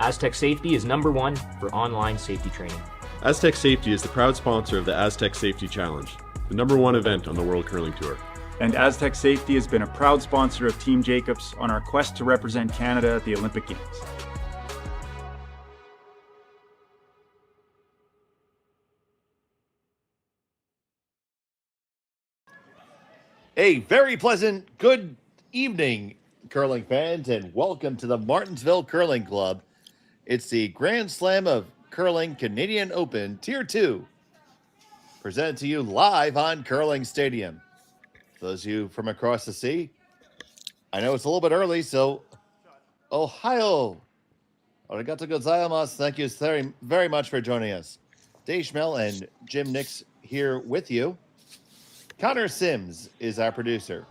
Aztec Safety is #1 for online safety training. Aztec Safety is the proud sponsor of the Aztec Safety Challenge, the #1 event on the World Curling Tour. And Aztec Safety has been a proud sponsor of Team Jacobs on our quest to represent Canada at the Olympic Games. A very pleasant good evening, curling fans, and welcome to the Martensville Curling Club. It's the Grand Slam of Curling Canadian Open Tier 2, presented to you live on Curling Stadium. For those of you from across the sea, I know it's a little bit early, so Ohio. Arigato gozaimasu. Thank you very, very much for joining us. Dave Schmel and Jim Nix here with you. Connor Sims is our producer.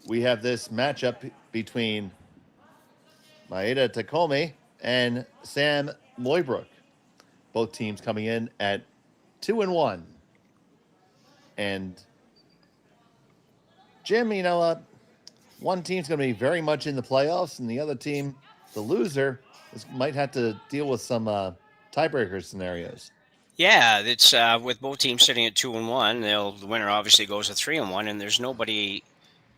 We have this matchup between Maeda Takumi and Sam Mooibroek. Both teams coming in at 2-1. And Jim, one team's going to be very much in the playoffs, and the other team, the loser, might have to deal with some tiebreaker scenarios. Yeah, it's with both teams sitting at 2-1. The winner obviously goes to 3-1, and there's nobody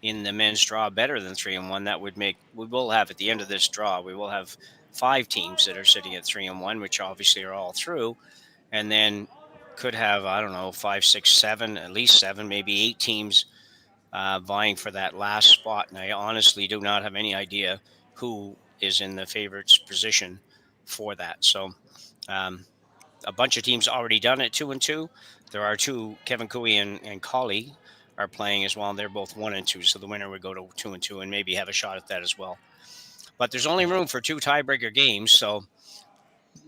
in the men's draw better than 3-1. That would make we will have at the end of this draw, we will have 5 teams that are sitting at 3-1, which obviously are all through, and then could have 5, 6, 7, at least 7, maybe 8 teams vying for that last spot. And I honestly do not have any idea who is in the favorites position for that. So. A bunch of teams already done it 2-2. There are 2, Kevin Cooey and Colley are playing as well. And they're both 1 and 2. So the winner would go to 2-2 and maybe have a shot at that as well. But there's only room for 2 tiebreaker games. So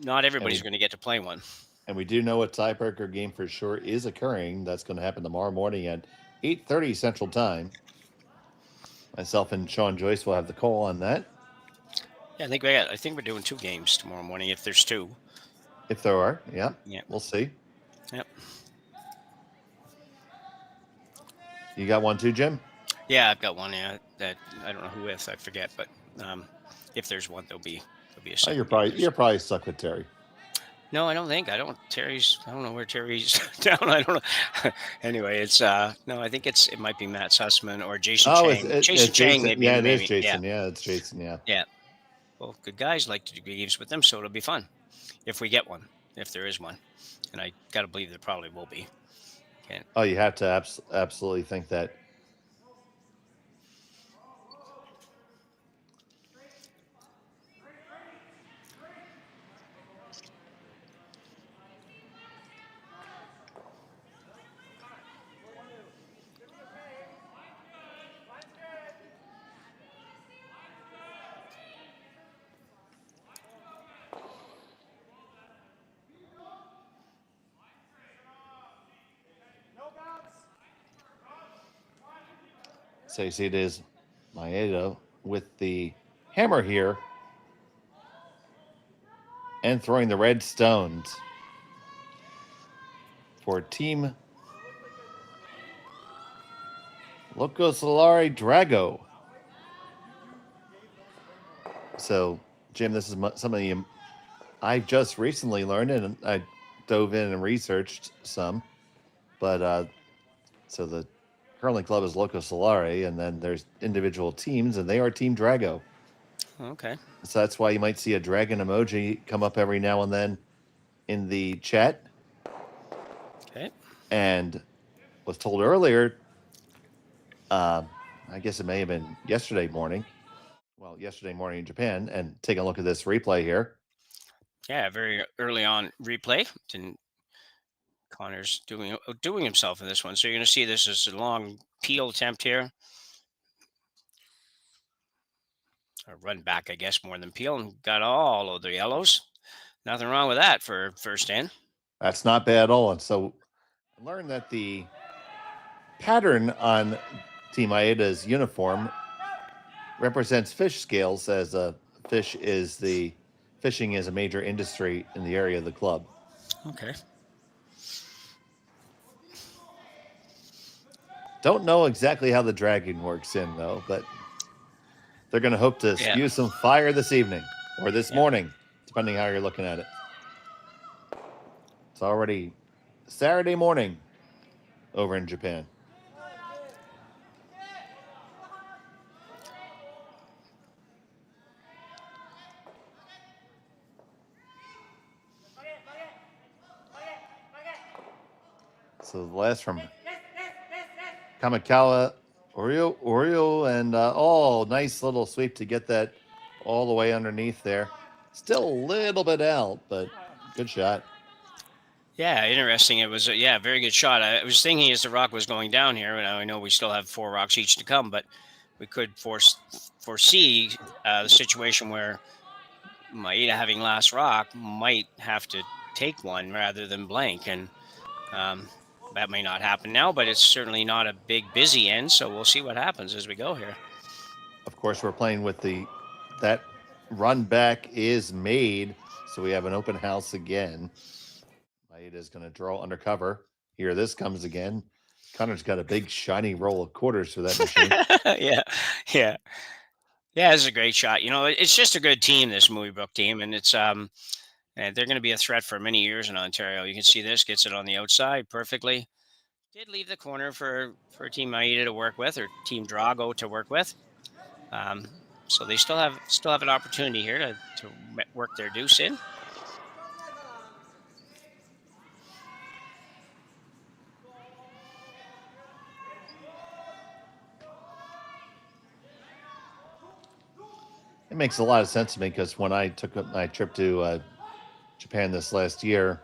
not everybody's going to get to play one. And we do know a tiebreaker game for sure is occurring. That's going to happen tomorrow morning at 8:30 Central Time. Myself and Sean Joyce will have the call on that. Yeah, I think we're doing 2 games tomorrow morning if there's 2. If there are, yeah. We'll see. Yep. You got one too, Jim? Yeah, I've got one. Yeah, that I don't know who with. I forget, but if there's one, there'll be a second. You're probably stuck with Terry. No, I don't think. I don't know where Terry's down. I don't know. Anyway, it's no. I think it might be Matt Sussman or Jason Chang. Jason Chang, maybe. Yeah, it is maybe. Jason. Yeah, it's Jason. Yeah. Yeah. Well, good guys like to do games with them, so it'll be fun. If we get one, if there is one, and I got to believe there probably will be. Oh, you have to absolutely think that. So you see it is Maeda with the hammer here and throwing the red stones for Team Loco Solari Drago. So, Jim, this is something I just recently learned, and I dove in and researched some. But so the curling club is Loco Solari, and then there's individual teams, and they are Team Drago. Okay. So that's why you might see a dragon emoji come up every now and then in the chat. Okay. And was told earlier, I guess it may have been yesterday morning. Well, yesterday morning in Japan, and take a look at this replay here. Yeah, very early on replay. Connor's doing himself in this one. So you're going to see this as a long peel attempt here. Or run back, I guess, more than peel, and got all of the yellows. Nothing wrong with that for first in. That's not bad at all. And so I learned that the pattern on Team Maeda's uniform represents fish scales, as fishing is a major industry in the area of the club. Okay. Don't know exactly how the dragon works in, though, but they're going to hope to spew some fire this evening or this morning, depending how you're looking at it. It's already Saturday morning over in Japan. So the last from Kamikawa, Oreo, and nice little sweep to get that all the way underneath there. Still a little bit out, but good shot. Yeah, interesting. It was a very good shot. I was thinking as the rock was going down here, and I know we still have 4 rocks each to come, but we could foresee the situation where Maeda, having last rock, might have to take one rather than blank, and that may not happen now, but it's certainly not a big busy end, so we'll see what happens as we go here. Of course, we're playing with that run back is made, so we have an open house again. Maeda's going to draw undercover. Here, this comes again. Connor's got a big shiny roll of quarters for that machine. Yeah, it's a great shot. It's just a good team, this Mooibroek team, and it's and they're going to be a threat for many years in Ontario. You can see this gets it on the outside perfectly. Did leave the corner for Team Maeda to work with, or Team Drago to work with. So they still have an opportunity here to work their deuce in. It makes a lot of sense to me because when I took my trip to Japan this last year,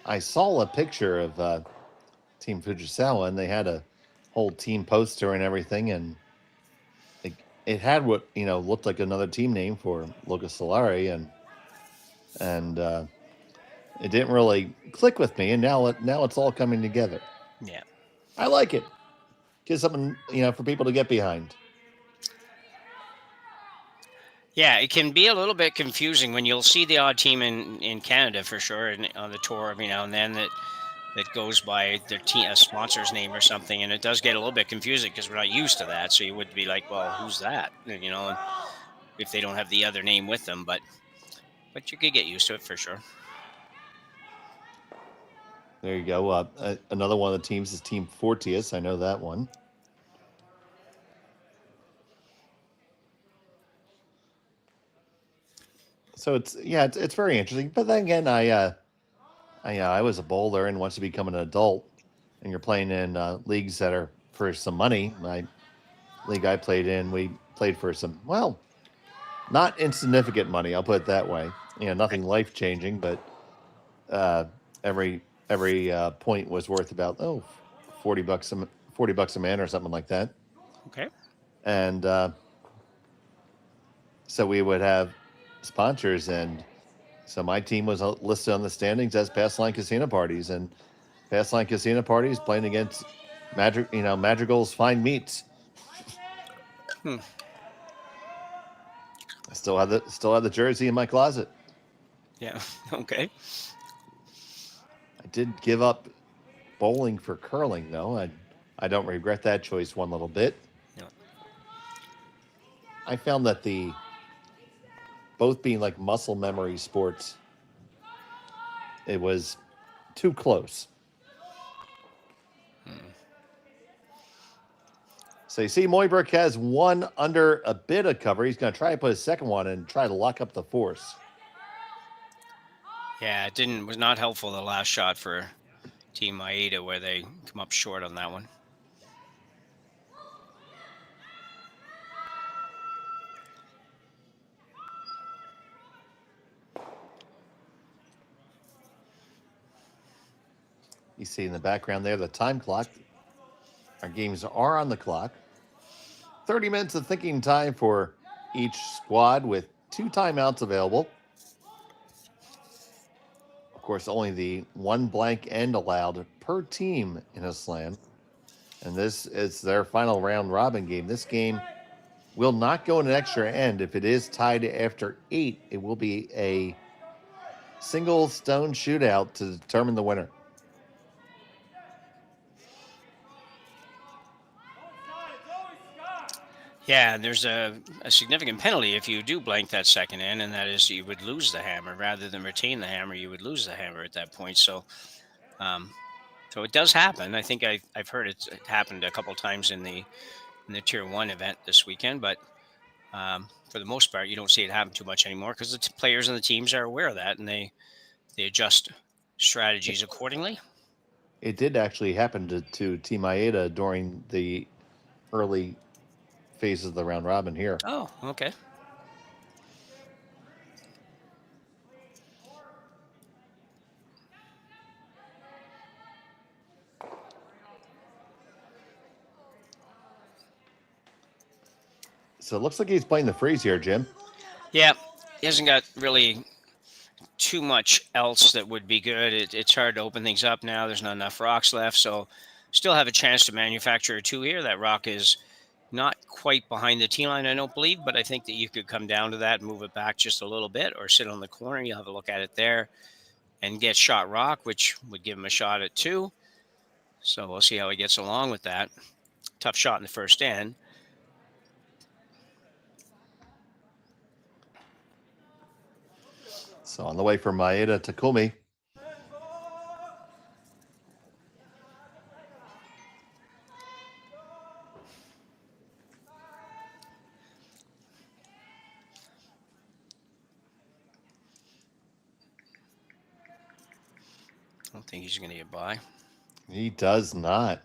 I saw a picture of Team Fujisawa, and they had a whole team poster and everything, and it had what looked like another team name for Lucas Solari, and it didn't really click with me, and now it's all coming together. Yeah, I like it. Gives something for people to get behind. Yeah, it can be a little bit confusing when you'll see the odd team in Canada for sure, and on the tour every now and then that goes by their team, a sponsor's name or something, and it does get a little bit confusing because we're not used to that. So you would be like, well, who's that? And, if they don't have the other name with them, but you could get used to it for sure. There you go. Another one of the teams is Team Fortius. I know that one. So it's very interesting. But then again, I was a bowler, and once you become an adult and you're playing in leagues that are for some money, my league I played in, we played for some, well, not insignificant money. I'll put it that way. Nothing life changing, but every point was worth about $40 a man or something like that. Okay. And so we would have sponsors, and so my team was listed on the standings as Pass Line Casino Parties, and Pass Line Casino Parties playing against Madrigal's Fine Meats. I still have the jersey in my closet. Yeah. Okay. I did give up bowling for curling, though. I don't regret that choice one little bit. No. I found that both being like muscle memory sports, it was too close. So you see Mooibroek has one under a bit of cover. He's going to try to put his second one and try to lock up the force. Yeah, it was not helpful, the last shot for Team Maeda, where they come up short on that one. You see in the background there the time clock. Our games are on the clock. 30 minutes of thinking time for each squad with 2 timeouts available. Of course, only the one blank end allowed per team in a slam. And this is their final round robin game. This game will not go in an extra end. If it is tied after 8, it will be a single stone shootout to determine the winner. Yeah, and there's a significant penalty if you do blank that second end, and that is you would lose the hammer rather than retain the hammer. You would lose the hammer at that point. Um, so it does happen. I think I've heard it happened a couple times in the Tier One event this weekend, but for the most part, you don't see it happen too much anymore because the players and the teams are aware of that, and they adjust strategies accordingly. It did actually happen to Team Maeda during the early phases of the round robin here. Oh, okay. So it looks like he's playing the freeze here, Jim. Yeah, he hasn't got really too much else that would be good. It's hard to open things up now. There's not enough rocks left, so still have a chance to manufacture a two here. That rock is not quite behind the tee line, I don't believe, but I think that you could come down to that and move it back just a little bit or sit on the corner. You'll have a look at it there and get shot rock, which would give him a shot at two. So we'll see how he gets along with that. Tough shot in the first end. So on the way for Maeda Takumi. I don't think he's going to get by. He does not.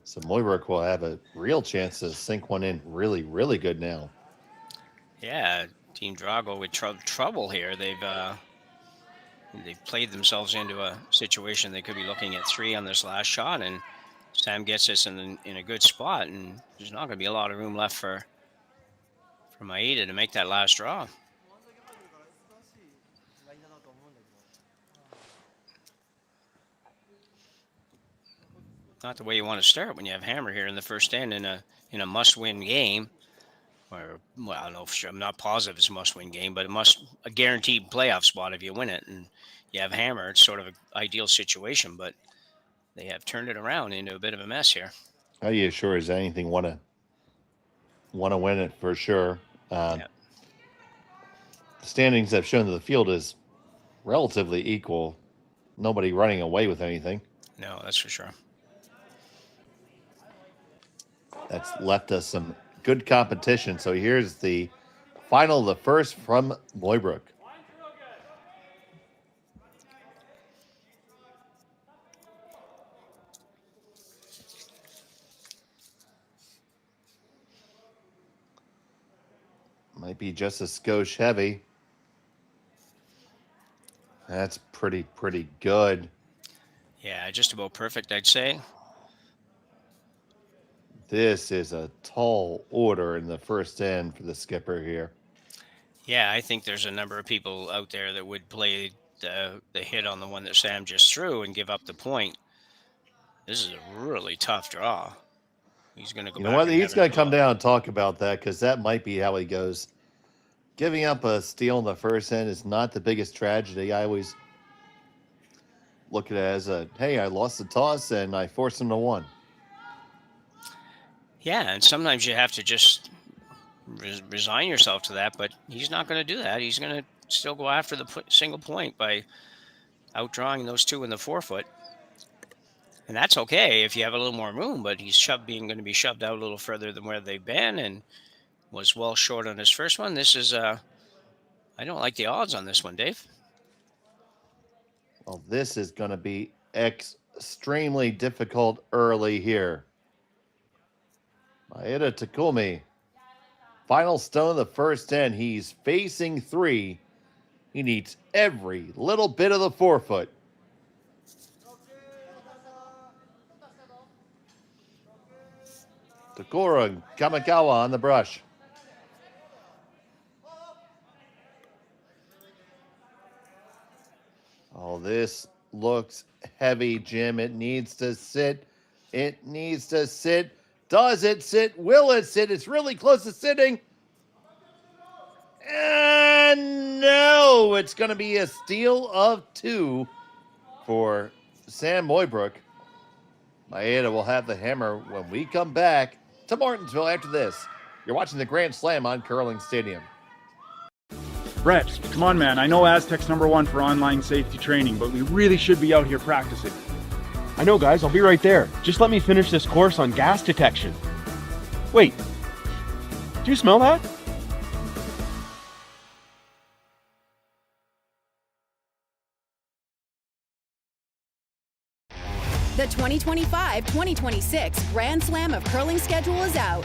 So Mooibroek will have a real chance to sink one in really, really good now. Yeah, Team Drago with trouble here. They've played themselves into a situation they could be looking at three on this last shot, and Sam gets us in a good spot, and there's not going to be a lot of room left for Maeda to make that last draw. Not the way you want to start when you have hammer here in the first end in a must-win game. Or, well, I don't know. I'm not positive it's a must-win game, but a guaranteed playoff spot if you win it, and you have hammer. It's sort of an ideal situation, but they have turned it around into a bit of a mess here. How you sure as anything want to win it for sure? Yeah. The standings have shown that the field is relatively equal. Nobody running away with anything. No, that's for sure. That's left us some good competition. So here's the final of the first from Mooibroek. Might be just a skosh heavy. That's pretty good. Yeah, just about perfect, I'd say. This is a tall order in the first end for the skipper here. Yeah, I think there's a number of people out there that would play the hit on the one that Sam just threw and give up the point. This is a really tough draw. He's going to go. You know what? He's going to come down and talk about that because that might be how he goes. Giving up a steal in the first end is not the biggest tragedy. I always look at it as hey, I lost the toss and I forced him to one. Yeah, and sometimes you have to just resign yourself to that, but he's not going to do that. He's going to still go after the single point by outdrawing those two in the 4-foot. And that's okay if you have a little more room, but he's going to be shoved out a little further than where they've been and was well short on his first one. This is, I don't like the odds on this one, Dave. Well, this is going to be extremely difficult early here. Maeda Takumi. Final stone of the first end. He's facing three. He needs every little bit of the 4-foot. Takura and Kamikawa on the brush. Oh, this looks heavy, Jim. It needs to sit. It needs to sit. Does it sit? Will it sit? It's really close to sitting. And no, it's going to be a steal of two for Sam Mooibroek. Maeda will have the hammer when we come back to Martensville after this. You're watching the Grand Slam on Curling Stadium. Brett, come on, man. I know Aztec's #1 for online safety training, but we really should be out here practicing. I know, guys. I'll be right there. Just let me finish this course on gas detection. Wait. Do you smell that? The 2025-2026 Grand Slam of Curling schedule is out,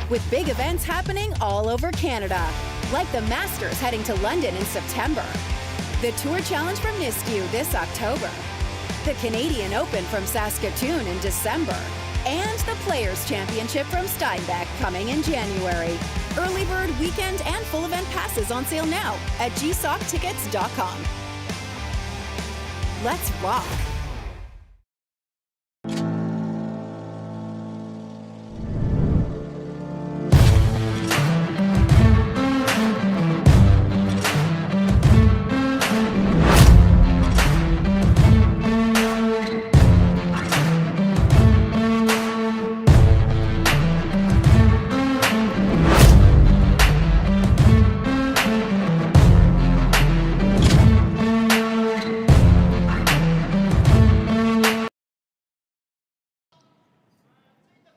with big events happening all over Canada, like the Masters heading to London in September, the Tour Challenge from Nisku this October, the Canadian Open from Saskatchewan in December, and the Players' Championship from Steinbeck coming in January. Early bird weekend and full event passes on sale now at gsoctickets.com. Let's rock!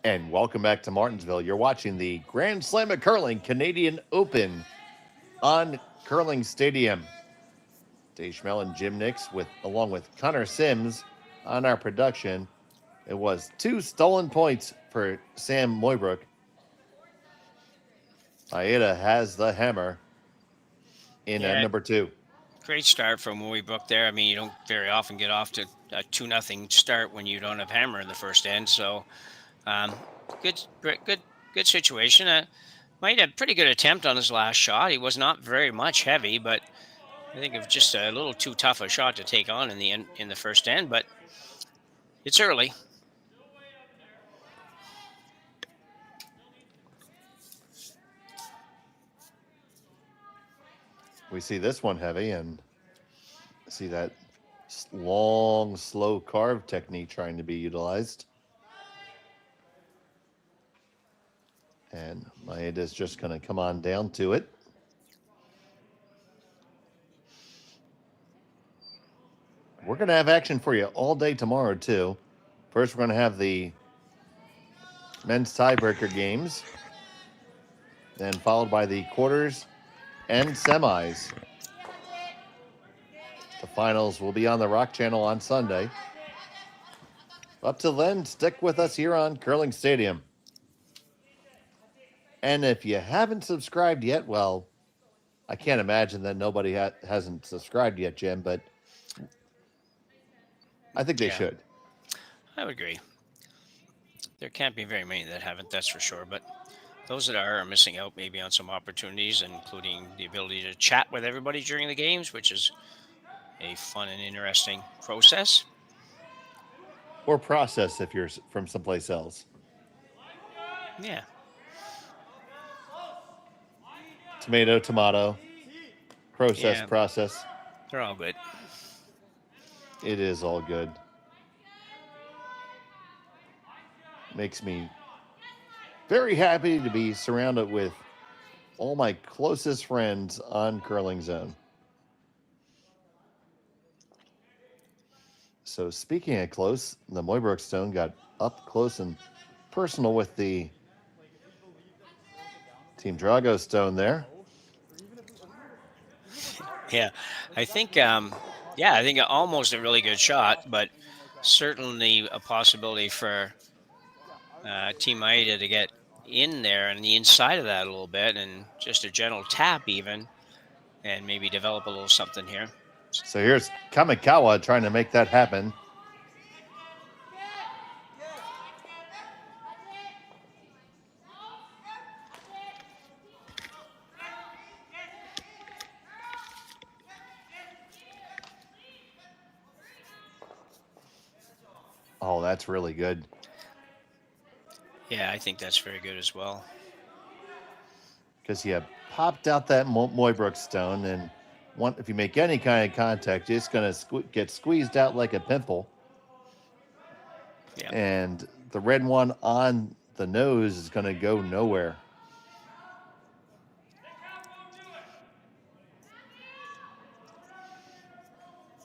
And welcome back to Martensville. You're watching the Grand Slam of Curling Canadian Open on Curling Stadium. Dave Schmel and Jim Nix, along with Connor Sims on our production. It was 2 stolen points for Sam Mooibroek. Maeda has the hammer in number 2. Great start from Mooibroek there. I mean, you don't very often get off to a 2-0 start when you don't have hammer in the first end. So, good situation. Might have a pretty good attempt on his last shot. He was not very much heavy, but I think it was just a little too tough a shot to take on in the first end. But it's early. We see this one heavy and see that long, slow carve technique trying to be utilized. And Maeda's just going to come on down to it. We're going to have action for you all day tomorrow, too. First, we're going to have the men's tiebreaker games, then followed by the quarters and semis. The finals will be on the Rock Channel on Sunday. Up till then, stick with us here on Curling Stadium. And if you haven't subscribed yet, well, I can't imagine that nobody hasn't subscribed yet, Jim, but I think they should. I would agree. There can't be very many that haven't, that's for sure. But those that are missing out maybe on some opportunities, including the ability to chat with everybody during the games, which is a fun and interesting process. Or process if you're from someplace else. Yeah. Tomato, process. They're all good. It is all good. Makes me very happy to be surrounded with all my closest friends on Curling Zone. So speaking of close, the Mooibroek Stone got up close and personal with the Team Drago Stone there. Yeah, I think almost a really good shot, but certainly a possibility for Team Maeda to get in there and the inside of that a little bit and just a gentle tap even and maybe develop a little something here. So here's Kamikawa trying to make that happen. Oh, that's really good. Yeah, I think that's very good as well. Because you popped out that Mooibroek Stone, and if you make any kind of contact, it's going to get squeezed out like a pimple. Yeah. And the red one on the nose is going to go nowhere.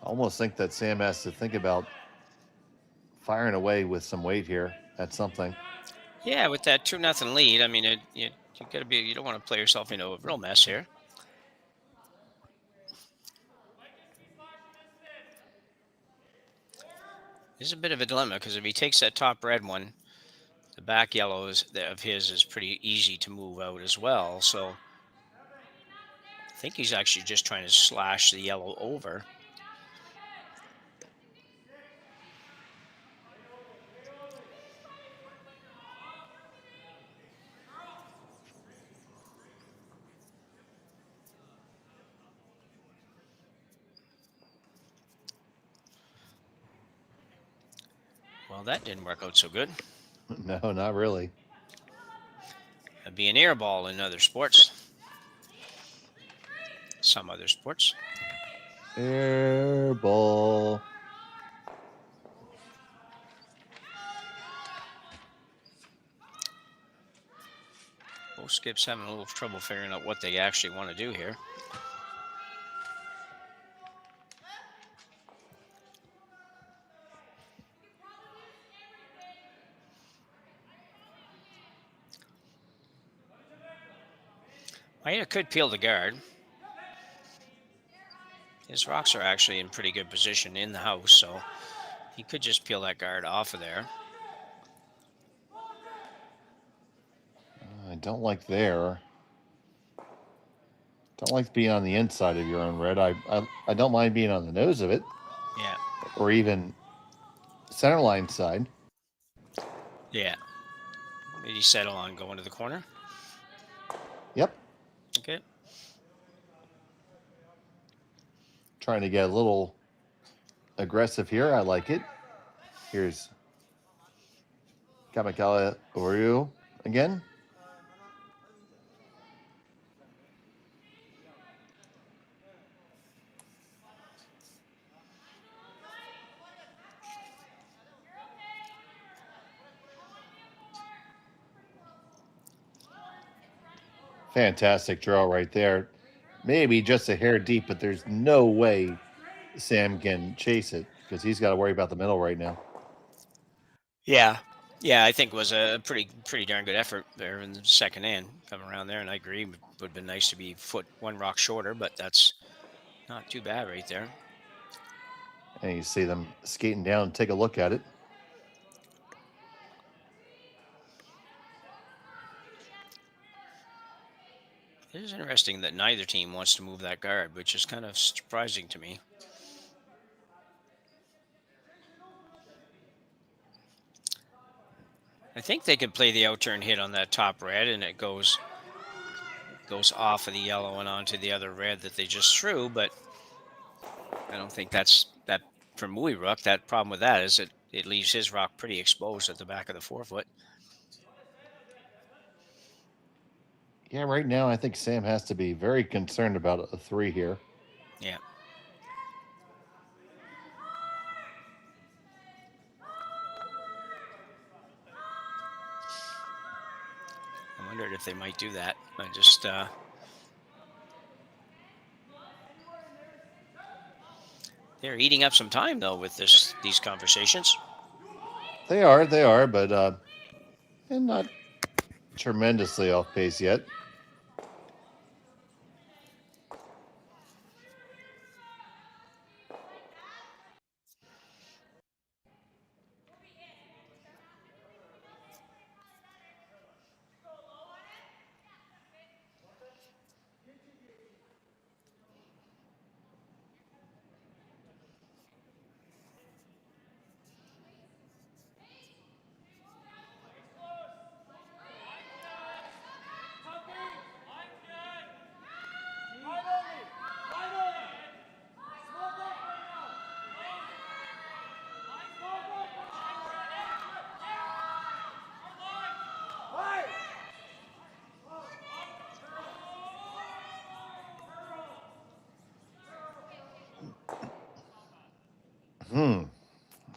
I almost think that Sam has to think about firing away with some weight here at something. Yeah, with that 2-0 lead, I mean, you gotta be. You don't want to play yourself into a real mess here. This is a bit of a dilemma because if he takes that top red one, the back yellow of his is pretty easy to move out as well. So I think he's actually just trying to slash the yellow over. Well, that didn't work out so good. No, not really. That'd be an air ball in other sports. Some other sports. Air ball. Both skips having a little trouble figuring out what they actually want to do here. Maeda could peel the guard. His rocks are actually in pretty good position in the house, so he could just peel that guard off of there. I don't like there. Don't like being on the inside of your own red. I don't mind being on the nose of it. Yeah. Or even center line side. Yeah. Did he settle on going to the corner? Yep. Okay. Trying to get a little aggressive here. I like it. Here's Kamikawa Oryu again. Fantastic draw right there. Maybe just a hair deep, but there's no way Sam can chase it because he's got to worry about the middle right now. Yeah. Yeah, I think it was a pretty darn good effort there in the second end coming around there, and I agree. It would have been nice to be one rock shorter, but that's not too bad right there. And you see them skating down. Take a look at it. It is interesting that neither team wants to move that guard, which is kind of surprising to me. I think they could play the outturn hit on that top red, and it goes off of the yellow and onto the other red that they just threw, but I don't think that's that for Mooibroek. That problem with that is it leaves his rock pretty exposed at the back of the forefoot. Yeah, right now I think Sam has to be very concerned about a 3 here. Yeah. I wondered if they might do that. I just they're eating up some time though with these conversations. They are, but and not tremendously off pace yet.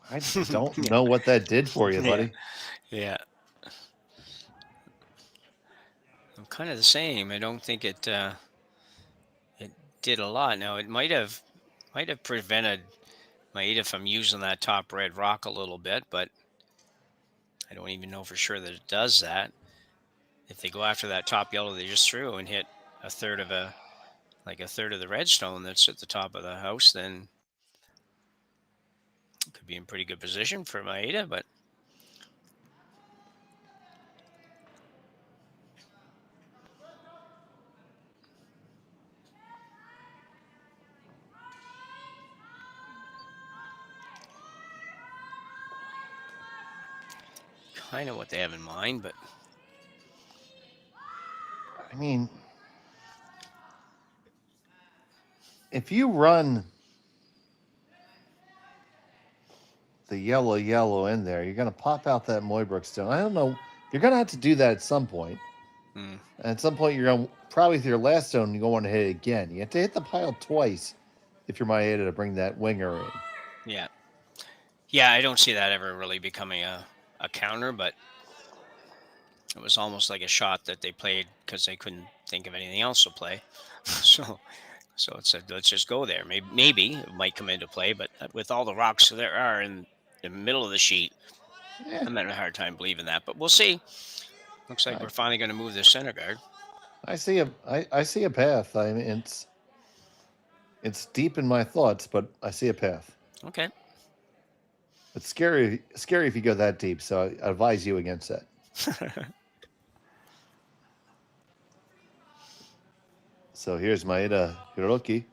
I don't know what that did for you, buddy. Yeah. I'm kind of the same. I don't think it did a lot. Now it might have Might have prevented Maeda from using that top red rock a little bit, but I don't even know for sure that it does that. If they go after that top yellow they just threw and hit a third of the redstone that's at the top of the house, then it could be in pretty good position for Maeda, but kind of what they have in mind, but I mean, if you run the yellow in there, you're going to pop out that Mooibroek stone. I don't know. You're going to have to do that at some point. And at some point, you're going to, probably with your last stone, you're going to want to hit it again. You have to hit the pile twice if you're Maeda to bring that winger in. yeah. Yeah, I don't see that ever really becoming a counter, but it was almost like a shot that they played because they couldn't think of anything else to play. So it said, let's just go there. Maybe it might come into play, but with all the rocks there are in the middle of the sheet, I'm having a hard time believing that. But we'll see. Looks like we're finally going to move the center guard. I see a path. I mean, it's deep in my thoughts, but I see a path. Okay. It's scary if you go that deep, so I advise you against that. So here's Maeda Hiroki.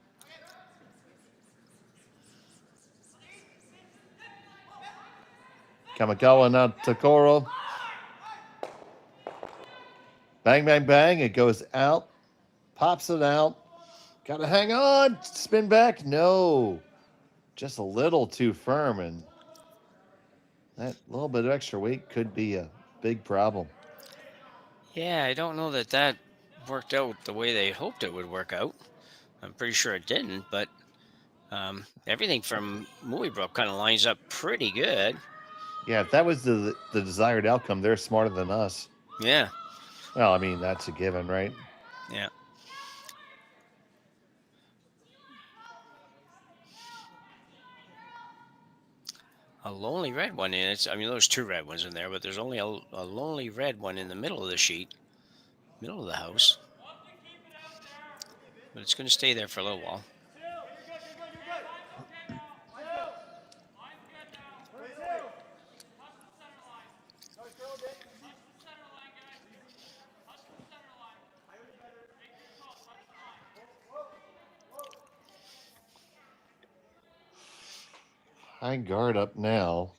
Kamikawa now Takoro. Bang, bang, bang. It goes out. Pops it out. Got to hang on. Spin back. No. Just a little too firm. And that little bit of extra weight could be a big problem. Yeah, I don't know that worked out the way they hoped it would work out. I'm pretty sure it didn't, but everything from Mooibroek kind of lines up pretty good. Yeah, if that was the desired outcome, they're smarter than us. Yeah. Well, I mean, that's a given, right? Yeah. A lonely red one in it. I mean, there's two red ones in there, but there's only a lonely red one in the middle of the sheet, middle of the house. But it's going to stay there for a little while. High guard up now.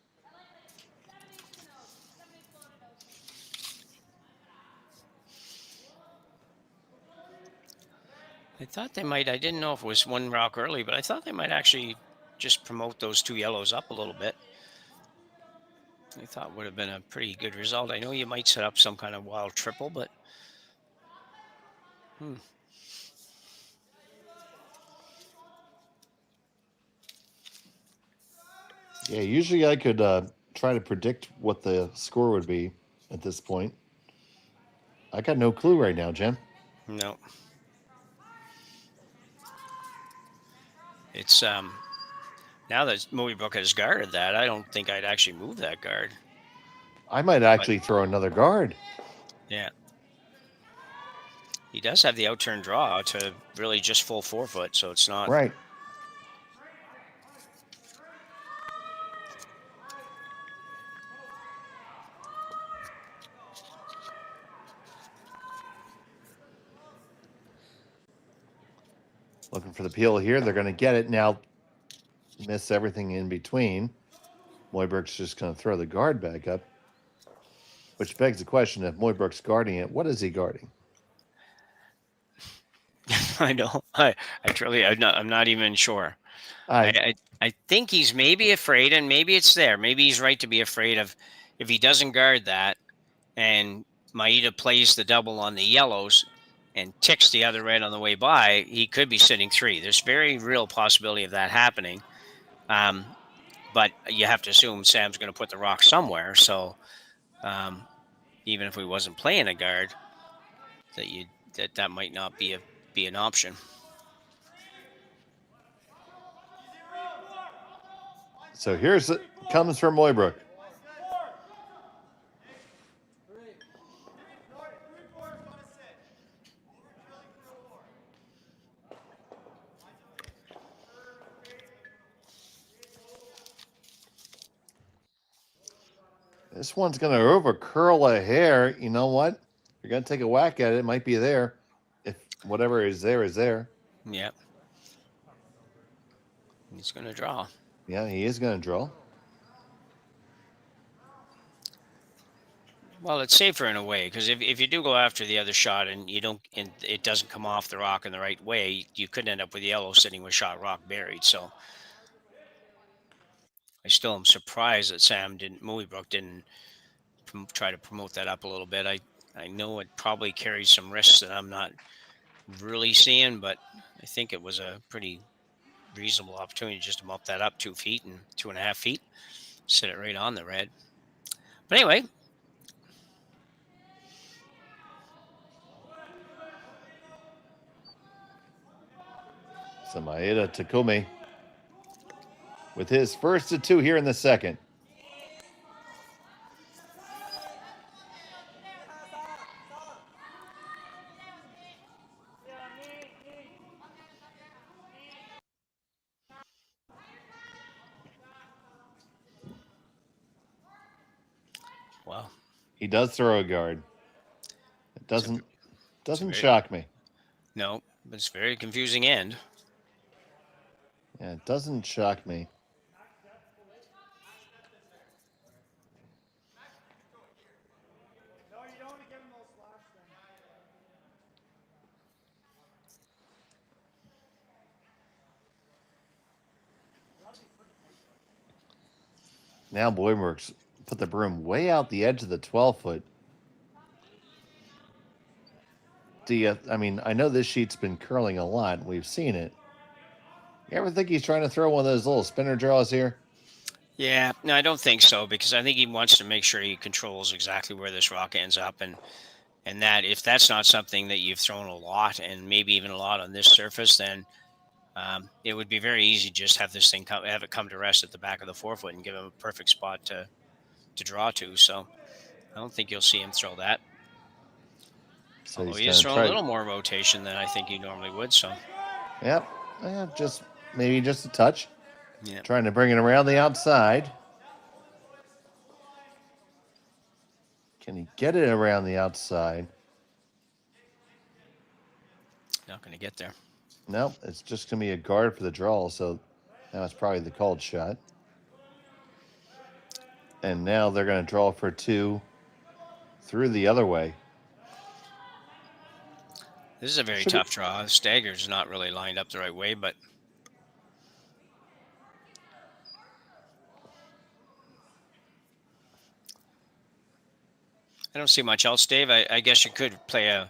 I thought they might, I didn't know if it was one rock early, but I thought they might actually just promote those two yellows up a little bit. I thought would have been a pretty good result. I know you might set up some kind of wild triple, but Yeah, usually I could try to predict what the score would be at this point. I got no clue right now, Jen. no. It's now that Mooibroek has guarded that, I don't think I'd actually move that guard. I might actually throw another guard. Yeah. He does have the outturn draw to really just full 4-foot, so it's not Right. Looking for the peel here. They're going to get it now. Miss everything in between. Mooibroek's just going to throw the guard back up. Which begs the question, if Mooibroek's guarding it, what is he guarding? I know. I'm not even sure. I think he's maybe afraid, and maybe it's there. Maybe he's right to be afraid of if he doesn't guard that and Maeda plays the double on the yellows and ticks the other red on the way by, he could be sitting 3. There's very real possibility of that happening. But you have to assume Sam's going to put the rock somewhere. So even if we wasn't playing a guard, that might not be an option. So here's it comes from Mooibroek. This one's going to over curl a hair. You know what? You're going to take a whack at it. It might be there. If whatever is there is there. Yeah. He's going to draw. Yeah, he is going to draw. Well, it's safer in a way because if you do go after the other shot and you don't, and it doesn't come off the rock in the right way, you could end up with yellow sitting with shot rock buried. So I still am surprised that Mooibroek didn't try to promote that up a little bit. I know it probably carries some risks that I'm not really seeing, but I think it was a pretty reasonable opportunity just to bump that up 2 feet and 2.5 feet, sit it right on the red. But anyway. So Maeda Takumi with his first of 2 here in the second. Wow. He does throw a guard. It doesn't shock me. No, but it's a very confusing end. Yeah, it doesn't shock me. Now Mooibroek's put the broom way out the edge of the 12-foot. I mean, I know this sheet's been curling a lot. We've seen it. You ever think he's trying to throw one of those little spinner draws here? Yeah, no, I don't think so because I think he wants to make sure he controls exactly where this rock ends up, and that if that's not something that you've thrown a lot and maybe even a lot on this surface, then it would be very easy to just have this thing have it come to rest at the back of the 4-foot and give him a perfect spot to draw to. So I don't think you'll see him throw that. So although he is throwing a little more rotation than I think he normally would. So yep, yeah, maybe just a touch. Yeah. Trying to bring it around the outside. Can he get it around the outside? Not going to get there. Nope, it's just going to be a guard for the draw, so now it's probably the called shot. And now they're going to draw for 2 through the other way. This is a very tough draw. The stagger's not really lined up the right way, but I don't see much else, Dave. I guess you could play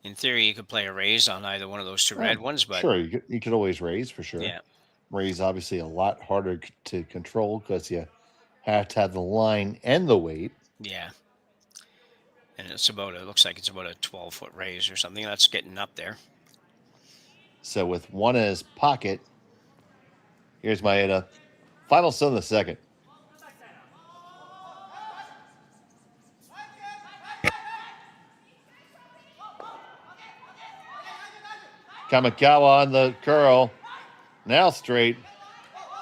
in theory, you could play a raise on either one of those 2 red ones, but sure, you could always raise for sure. Yeah. Raise obviously a lot harder to control because you have to have the line and the weight. Yeah. And it looks like it's about a 12-foot raise or something. That's getting up there. So with one in his pocket, here's Maeda. Final still in the second. Kamikawa on the curl. Now straight.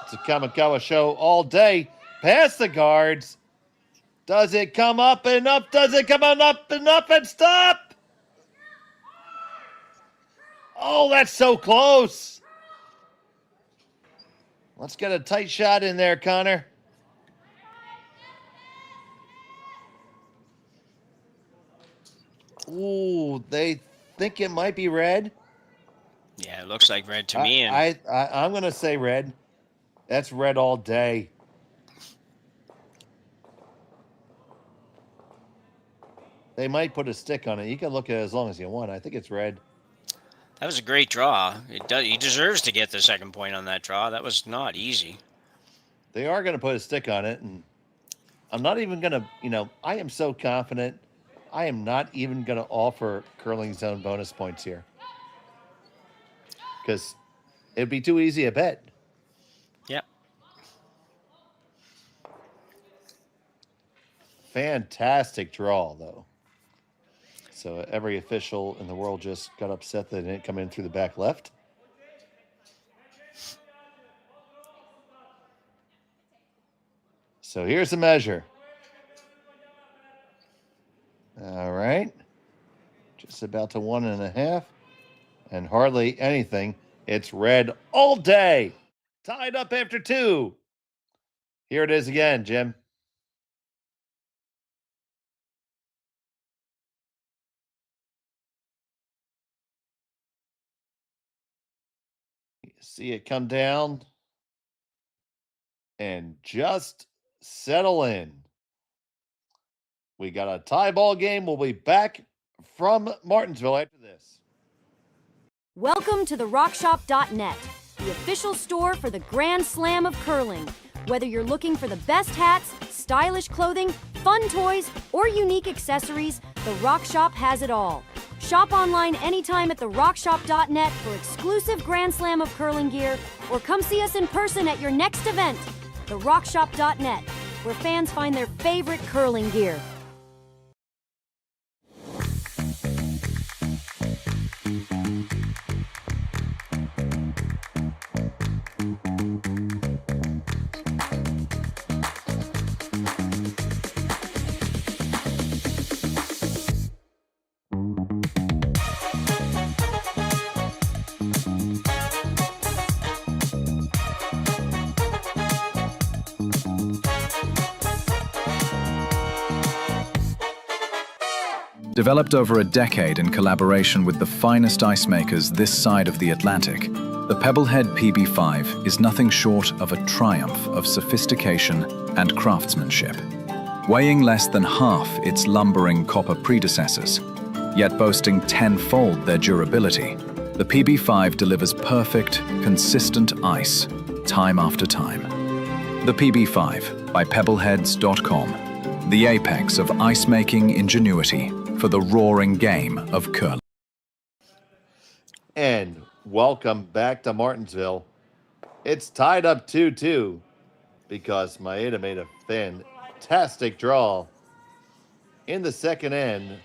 It's a Kamikawa show all day. Past the guards. Does it come up and up? Does it come on up and up and stop? Oh, that's so close. Let's get a tight shot in there, Connor. Ooh, they think it might be red. Yeah, it looks like red to me. And I'm going to say red. That's red all day. They might put a stick on it. You can look at it as long as you want. I think it's red. that was a great draw. He deserves to get the second point on that draw. That was not easy. They are going to put a stick on it, and I'm not even going to, I am so confident. I am not even going to offer curling zone bonus points here. Because it'd be too easy a bet. Yep. fantastic draw, though. So every official in the world just got upset that it didn't come in through the back left. So here's the measure. All right. Just about to 1.5. And hardly anything. It's red all day. Tied up after 2. Here it is again, Jim. You see it come down and just settle in. We got a tie ball game. We'll be back from Martensville after this. Welcome to the rockshop.net, the official store for the Grand Slam of curling. Whether you're looking for the best hats, stylish clothing, fun toys, or unique accessories, the Rock Shop has it all. Shop online anytime at therockshop.net for exclusive Grand Slam of curling gear, or come see us in person at your next event. Therockshop.net, where fans find their favorite curling gear. Developed over a decade in collaboration with the finest ice makers this side of the Atlantic, the Pebblehead PB5 is nothing short of a triumph of sophistication and craftsmanship. Weighing less than half its lumbering copper predecessors, yet boasting tenfold their durability, the PB5 delivers perfect, consistent ice, time after time. The PB5 by Pebbleheads.com, the apex of ice-making ingenuity for the roaring game of curling. And welcome back to Martensville. It's tied up 2-2 because Maeda made a fantastic draw in the second end.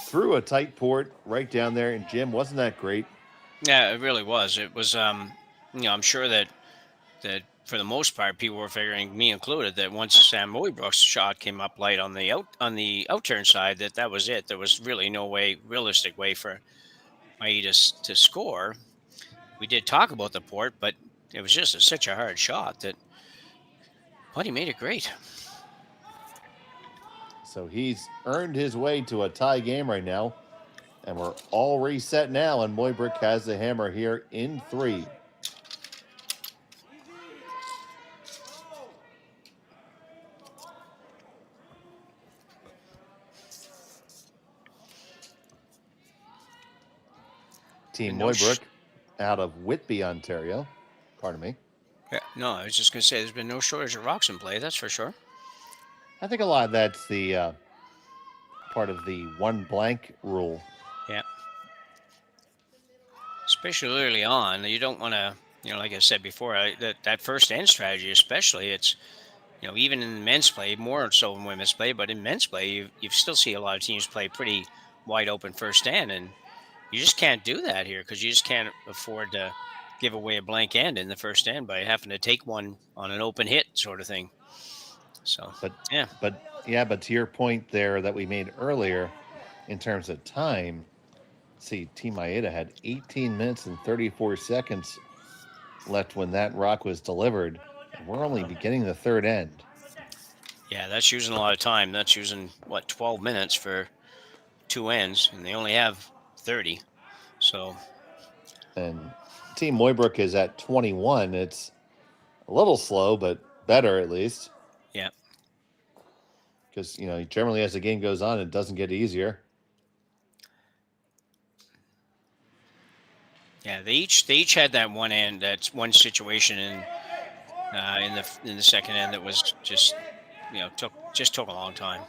Threw a tight port right down there. And Jim, wasn't that great? Yeah, it really was. It was, I'm sure that for the most part, people were figuring, me included, that once Sam Mooibroek's shot came up light on the outturn side, that was it. There was really no realistic way for Maeda to score. We did talk about the port, but it was just such a hard shot but he made it great. So he's earned his way to a tie game right now, and we're all reset now, and Mooibroek has the hammer here in 3. Team Mooibroek out of Whitby, Ontario. Pardon me. Yeah, no, I was just going to say there's been no shortage of rocks in play, that's for sure. I think a lot of that's the part of the one blank rule. Yeah. Especially early on, you don't want to, like I said before, that first end strategy especially, it's, even in men's play, more so in women's play, but in men's play, you still see a lot of teams play pretty wide open first end, and you just can't do that here because you just can't afford to give away a blank end in the first end by having to take one on an open hit sort of thing. So, but to your point there that we made earlier in terms of time, see, Team Maeda had 18 minutes and 34 seconds left when that rock was delivered, and we're only beginning the third end. Yeah, that's using a lot of time. That's using, 12 minutes for 2 ends, and they only have 30. So, and Team Mooibroek is at 21. It's a little slow, but better at least. Yeah. Because, generally as the game goes on, it doesn't get easier. Yeah, they each had that one end, that one situation in the second end that was just, took a long time.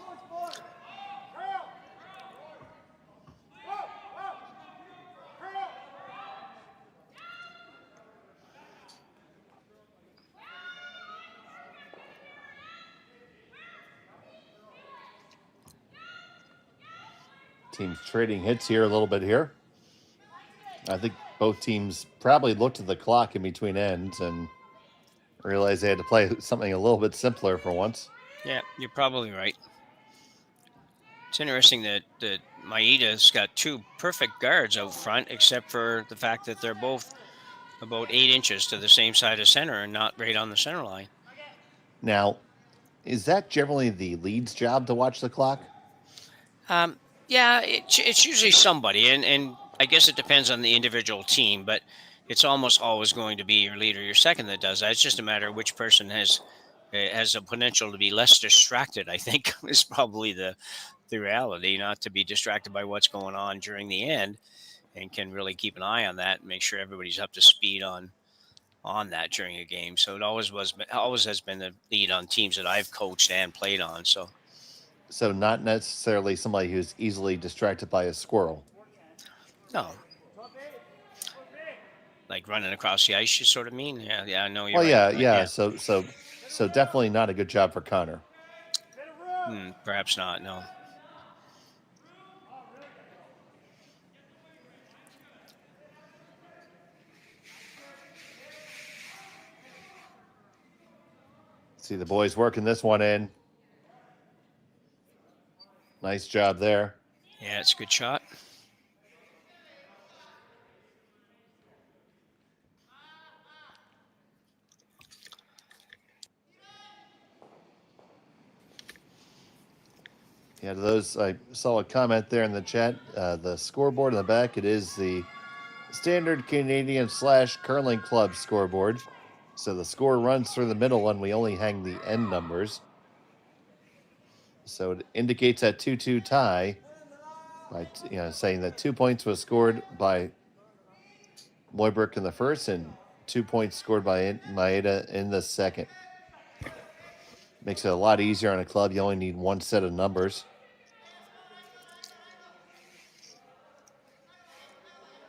teams trading hits here a little bit here. I think both teams probably looked at the clock in between ends and realized they had to play something a little bit simpler for once. Yeah, you're probably right. It's interesting that Maeda's got two perfect guards out front, except for the fact that they're both about 8 inches to the same side of center and not right on the center line. Now, is that generally the lead's job to watch the clock? Yeah, it's usually somebody, and I guess it depends on the individual team, but it's almost always going to be your leader, your second that does that. It's just a matter of which person has a potential to be less distracted, I think, is probably the reality, not to be distracted by what's going on during the end, and can really keep an eye on that and make sure everybody's up to speed on that during a game. So it always has been the lead on teams that I've coached and played on. So not necessarily somebody who's easily distracted by a squirrel. No. Like running across the ice, you sort of mean? Yeah, I know you're Well, right. yeah. So definitely not a good job for Connor. Perhaps not, no. See the boys working this one in. Nice job there. Yeah, it's a good shot. Yeah, to those, I saw a comment there in the chat. The scoreboard in the back, it is the standard Canadian / curling club scoreboard. So the score runs through the middle and we only hang the end numbers. So it indicates that 2-2 tie by saying that 2 points was scored by Mooibroek in the first and 2 points scored by Maeda in the second. Makes it a lot easier on a club. You only need one set of numbers.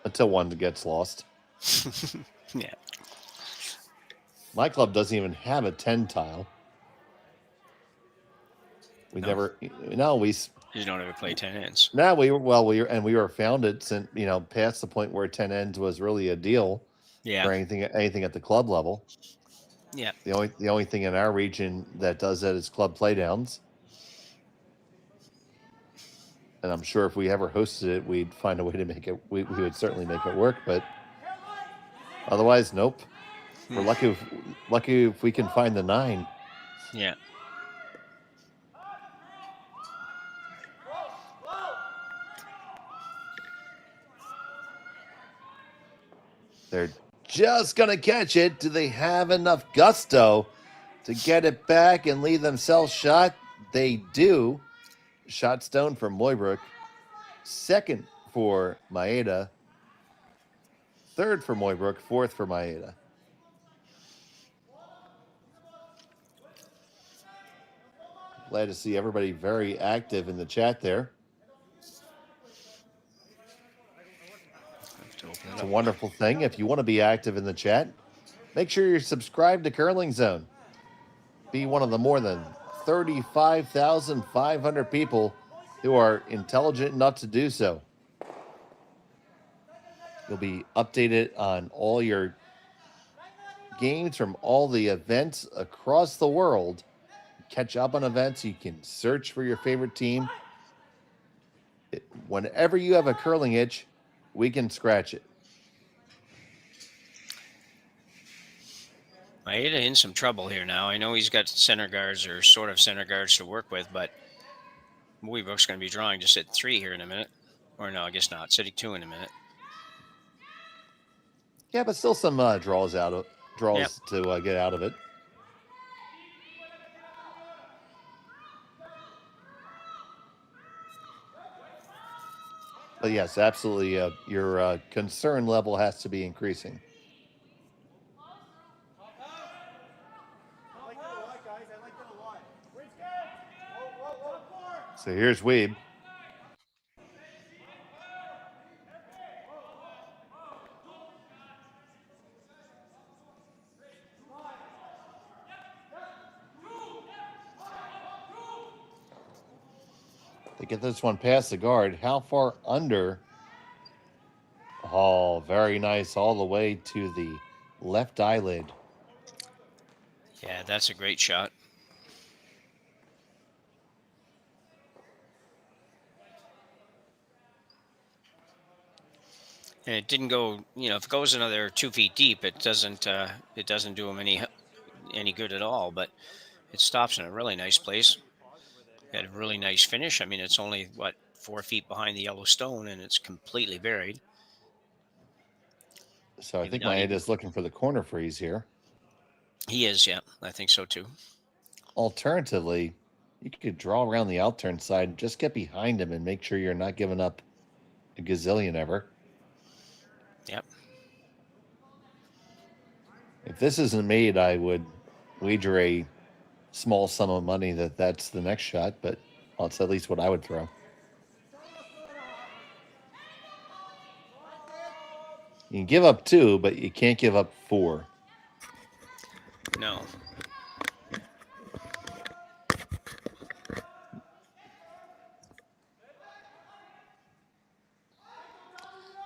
Until one gets lost. Yeah. My club doesn't even have a 10 tile. We never, we You don't ever play 10 ends. No, we were founded since past the point where 10 ends was really a deal. Yeah. For anything at the club level. Yeah. The only thing in our region that does that is club playdowns. And I'm sure if we ever hosted it, we'd find a way to make it. We would certainly make it work, but otherwise, nope. We're lucky if we can find the 9. Yeah. They're just going to catch it. Do they have enough gusto to get it back and leave themselves shot? They do. Shot stone for Mooibroek. Second for Maeda. Third for Mooibroek. Fourth for Maeda. Glad to see everybody very active in the chat there. It's a wonderful thing. If you want to be active in the chat, make sure you're subscribed to Curling Zone. Be one of the more than 35,500 people who are intelligent enough to do so. You'll be updated on all your games from all the events across the world. Catch up on events. You can search for your favorite team. Whenever you have a curling itch, we can scratch it. Maeda in some trouble here now. I know he's got center guards or sort of center guards to work with, but Mooibroek's going to be drawing to sit 3 here in a minute. Or no, I guess not. Sitting 2 in a minute. Yeah, but still some draws to get out of it. But yes, absolutely. Your concern level has to be increasing. So here's Weeb. They get this one past the guard. How far under? Oh, very nice. All the way to the left eyelid. Yeah, that's a great shot. And it didn't go, you know, if it goes another 2 feet deep, it doesn't do him any good at all. But it stops in a really nice place. Got a really nice finish. I mean, it's only what 4 feet behind the yellow stone, and it's completely buried. So I Maybe think not even- Maeda's looking for the corner freeze here. He is, yeah. I think so too. Alternatively, you could draw around the out turn side, just get behind him and make sure you're not giving up a gazillion ever. Yep. If this isn't made, I would wager a small sum of money that that's the next shot, but that's at least what I would throw. You can give up 2, but you can't give up 4. No.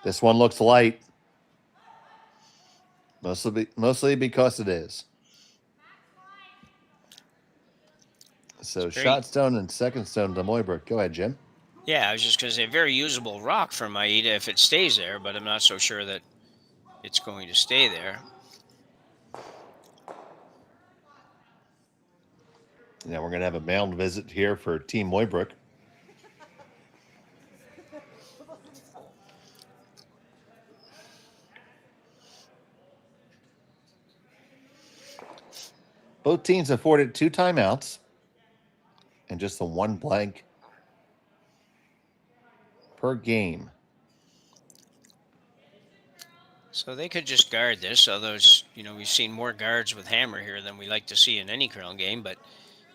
This one looks light. Mostly because it is. So shot stone and second stone to Mooibroek. Go ahead, Jim. Yeah, I was just going to say very usable rock for Maeda if it stays there, but I'm not so sure that it's going to stay there. Now we're going to have a mound visit here for Team Mooibroek. Both teams afforded 2 timeouts and just the 1 blank per game. So they could just guard this. Although, you know, we've seen more guards with hammer here than we like to see in any curling game, but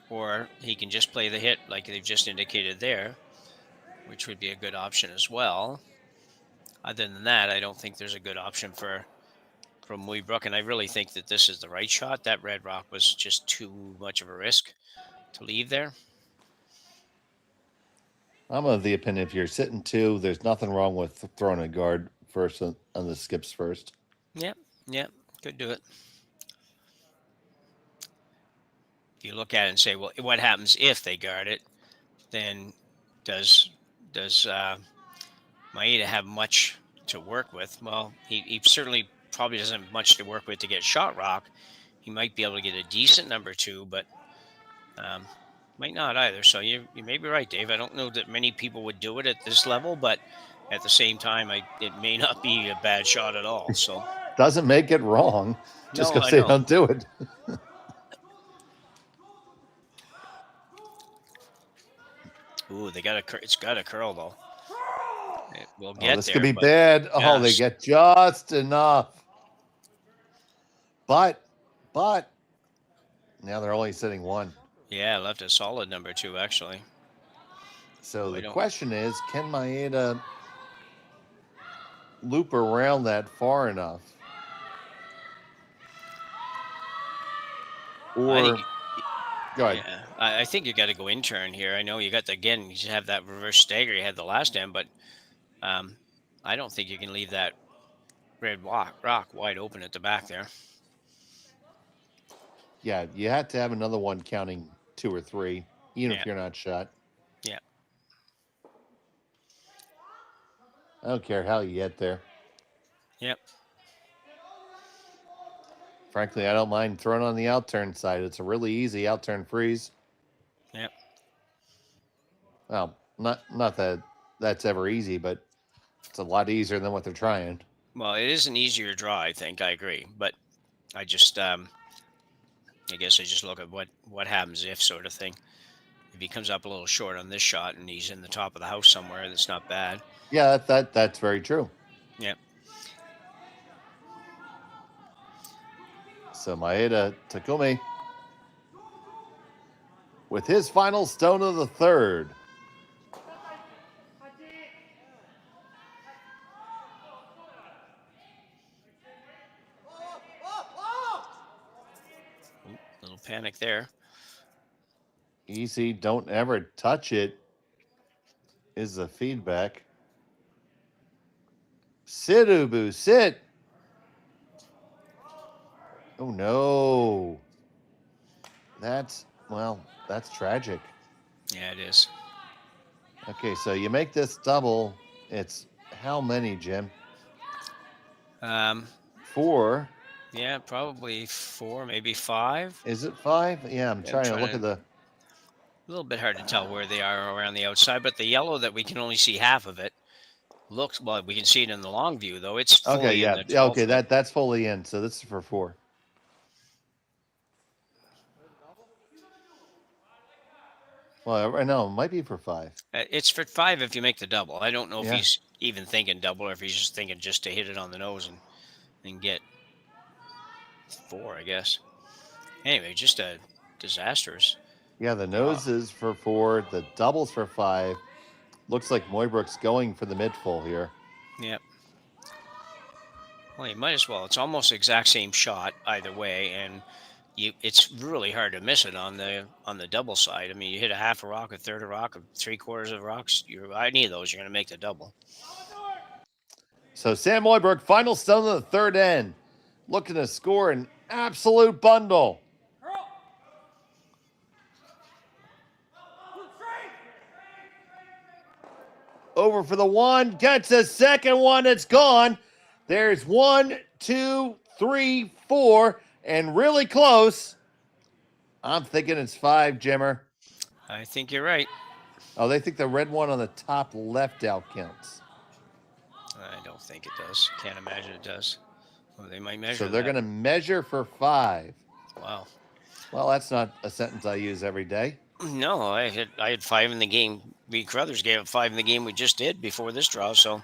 or he can just play the hit like they've just indicated there, which would be a good option as well. Other than that, I don't think there's a good option from Mooibroek, and I really think that this is the right shot. That red rock was just too much of a risk to leave there. I'm of the opinion if you're sitting 2, there's nothing wrong with throwing a guard first on the skips first. Yep, could do it. If you look at it and say, well, what happens if they guard it? Then does Maeda have much to work with? Well, he certainly probably doesn't have much to work with to get shot rock. He might be able to get a decent number 2, but might not either. So you may be right, Dave. I don't know that many people would do it at this level, but at the same time, it may not be a bad shot at all. So doesn't make it wrong just No, because I they know. don't do it. Ooh, it's got a curl though. It will get This there, could be but- bad. Oh, they Yes. get just enough. But now they're only sitting 1. Yeah, left a solid number 2 actually. So I the don't- question is, can Maeda loop around that far enough? I Or think- go ahead. Yeah, I think you got to go in turn here. I know you got you should have that reverse stagger you had the last time, but I don't think you can leave that red rock wide open at the back there. Yeah, you have to have another one counting 2 or 3, even Yeah. if you're not shot. Yeah. I don't care how you get there. Yep. Frankly, I don't mind throwing on the outturn side. It's a really easy outturn freeze. Yep. Well, not that that's ever easy, but it's a lot easier than what they're trying. Well, it is an easier draw, I think. I agree, but I just I guess I just look at what happens if sort of thing. If he comes up a little short on this shot and he's in the top of the house somewhere, that's not bad. Yeah, that's very true. Yep. So Maeda Takumi with his final stone of the 3rd. Little panic there. Easy, don't ever touch it. is the feedback. Sit, Ubu, sit. Oh, no. That's tragic. Yeah, it is. Okay, so you make this double. It's how many, Jim? 4. Yeah, probably 4, maybe 5. Is it 5? Yeah, I'm trying to look at the... A little bit hard to tell where they are around the outside, but the yellow that we can only see half of it looks, well, we can see it in the long view, though. It's fully Okay, yeah. in the 12 Okay, that's fully in. So this is for 4. Well, right now it might be for 5. It's for 5 if you make the double. I don't know if Yeah. he's even thinking double or if he's just thinking just to hit it on the nose and get 4, I guess. Anyway, just a disastrous. Yeah, the nose is for 4. The double's for 5. Looks like Mooibroek's going for the mid full here. Yep. Well, you might as well. It's almost the exact same shot either way, and it's really hard to miss it on the double side. I mean, you hit a half a rock, a third of rock, 3/4 of rocks. Any of those, you're going to make the double. So Sam Mooibroek, final stone of the third end, looking to score an absolute bundle. Over for the 1, gets a second one, it's gone. There's 1, 2, 3, 4, and really close. I'm thinking it's 5, Jimmer. I think you're right. Oh, they think the red one on the top left out counts. I don't think it does. Can't imagine it does. Well, they might measure. So they're going to measure for 5. Wow. Well, that's not a sentence I use every day. No, I had 5 in the game. We Crothers gave up 5 in the game we just did before this draw. So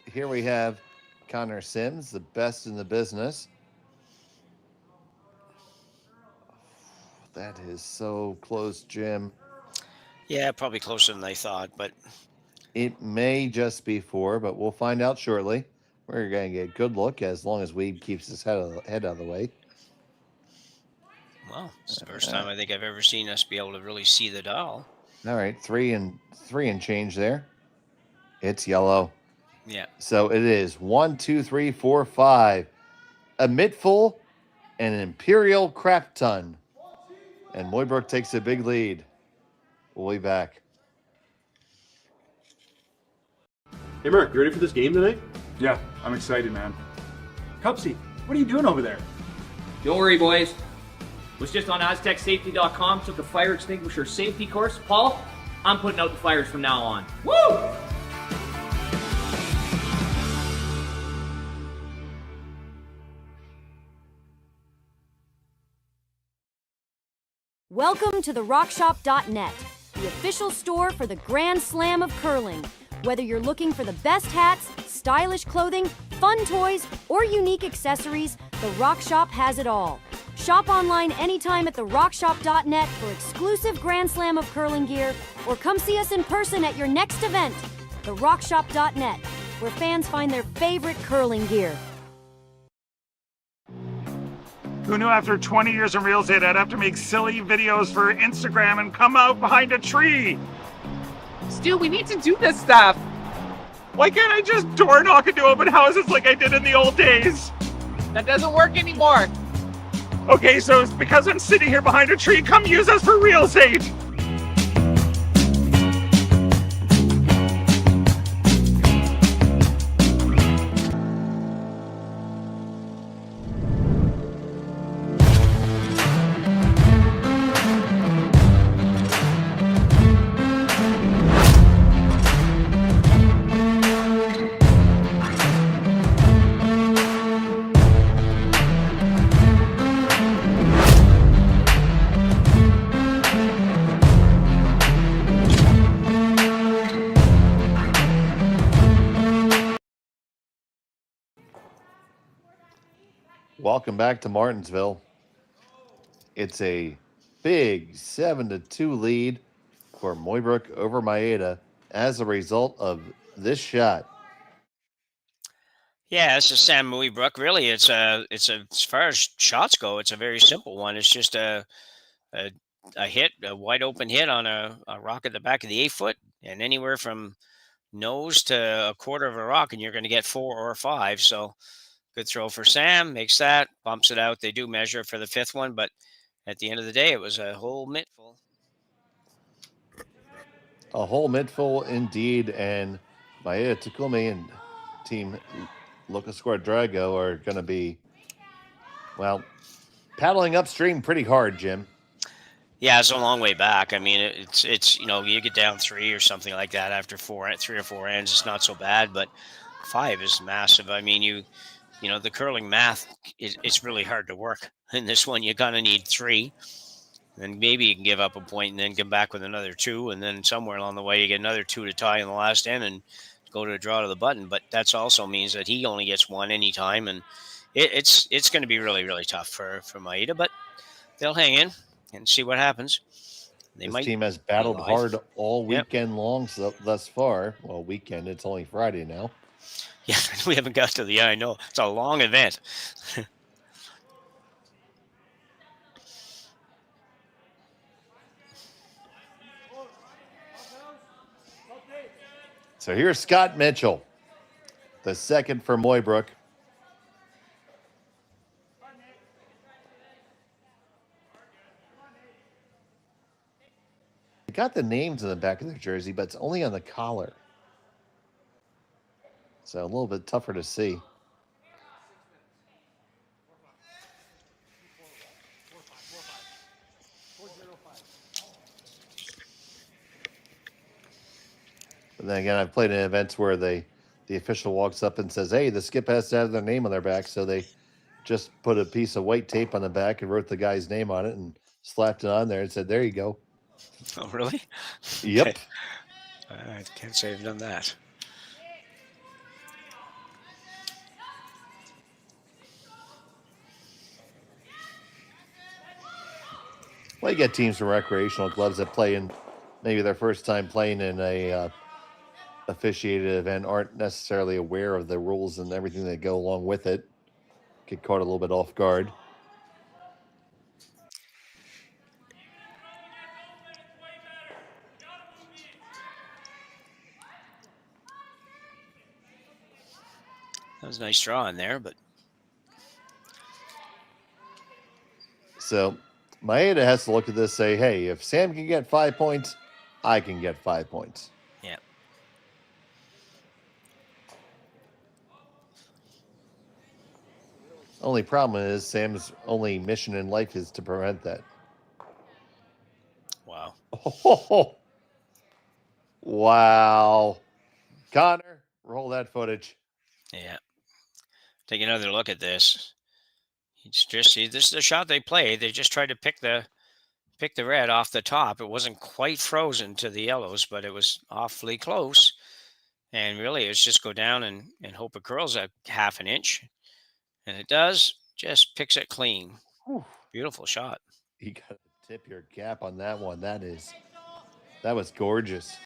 here we have Connor Sims, the best in the business. That is so close, Jim. yeah, probably closer than they thought, but It may just be 4, but we'll find out shortly. We're going to get a good look as long as Weeb keeps his head out of the way. well, it's the first time I think I've ever seen us be able to really see the dial. All right, 3 and change there. It's yellow. Yeah. So it is 1, 2, 3, 4, 5. A midful and an Imperial crap ton. And Mooibroek takes a big lead. We'll be back. Hey, Mark, you ready for this game tonight? Yeah, I'm excited, man. Cupsy, what are you doing over there? Don't worry, boys. Was just on AztecSafety.com, took a fire extinguisher safety course. Paul, I'm putting out the fires from now on. Woo! Welcome to the RockShop.net, the official store for the Grand Slam of Curling. Whether you're looking for the best hats, stylish clothing, fun toys, or unique accessories, the Rock Shop has it all. Shop online anytime at therockshop.net for exclusive Grand Slam of Curling gear, or come see us in person at your next event. Therockshop.net, where fans find their favorite curling gear. Who knew after 20 years in real estate I'd have to make silly videos for Instagram and come out behind a tree? Stu, we need to do this stuff. Why can't I just door knock into open houses like I did in the old days? That doesn't work anymore. Okay, so it's because I'm sitting here behind a tree. Come use us for real estate. Welcome back to Martensville. It's a big 7-2 lead for Mooibroek over Maeda as a result of this shot. Yeah, this is Sam Mooibroek. Really, it's a as far as shots go, it's a very simple one. It's just a a wide open hit on a rock at the back of the 8-foot, and anywhere from nose to a quarter of a rock, and you're going to get 4 or 5. So good throw for Sam, makes that, bumps it out. They do measure for the 5th one, but at the end of the day, it was a whole mittful. A whole mittful indeed, and Maeda, Takumi, and Team Lucas Drago are going to be, well, paddling upstream pretty hard, Jim. Yeah, it's a long way back. I mean, it's you get down 3 or something like that after 3 or 4 ends. It's not so bad, but 5 is massive. I mean, the curling math, it's really hard to work. In this one, you kind of need 3. And maybe you can give up a point and then come back with another 2. And then somewhere along the way, you get another 2 to tie in the last end and go to a draw to the button. But that also means that he only gets 1 anytime. And it's going to be really, really tough for Maeda. But they'll hang in and see what happens. This team has battled hard all weekend long thus far. Well, weekend, it's only Friday now. Yeah, we haven't got to I know. It's a long event. So here's Scott Mitchell, the second for Mooibroek. They got the names on the back of their jersey, but it's only on the collar. So a little bit tougher to see. But then again, I've played in events where the official walks up and says, hey, the skip has to have their name on their back. So they just put a piece of white tape on the back and wrote the guy's name on it and slapped it on there and said, there you go. Oh, really? Yep. Okay. I can't say I've done that. Well, you get teams from recreational clubs that play in maybe their first time playing in a officiated event, aren't necessarily aware of the rules and everything that go along with it. Get caught a little bit off guard. That was a nice draw in there, but so Maeda has to look at this, say, hey, if Sam can get 5 points, I can get 5 points. Yeah. Only problem is Sam's only mission in life is to prevent that. Wow. Oh, wow. Connor, roll that footage. Yeah. Take another look at this. It's just, see, this is the shot they play. They just tried to pick the red off the top. It wasn't quite frozen to the yellows, but it was awfully close. And really, it's just go down and hope it curls a half an inch. And it does. Just picks it clean. Whew. Beautiful shot. You got to tip your cap on that one. That was gorgeous.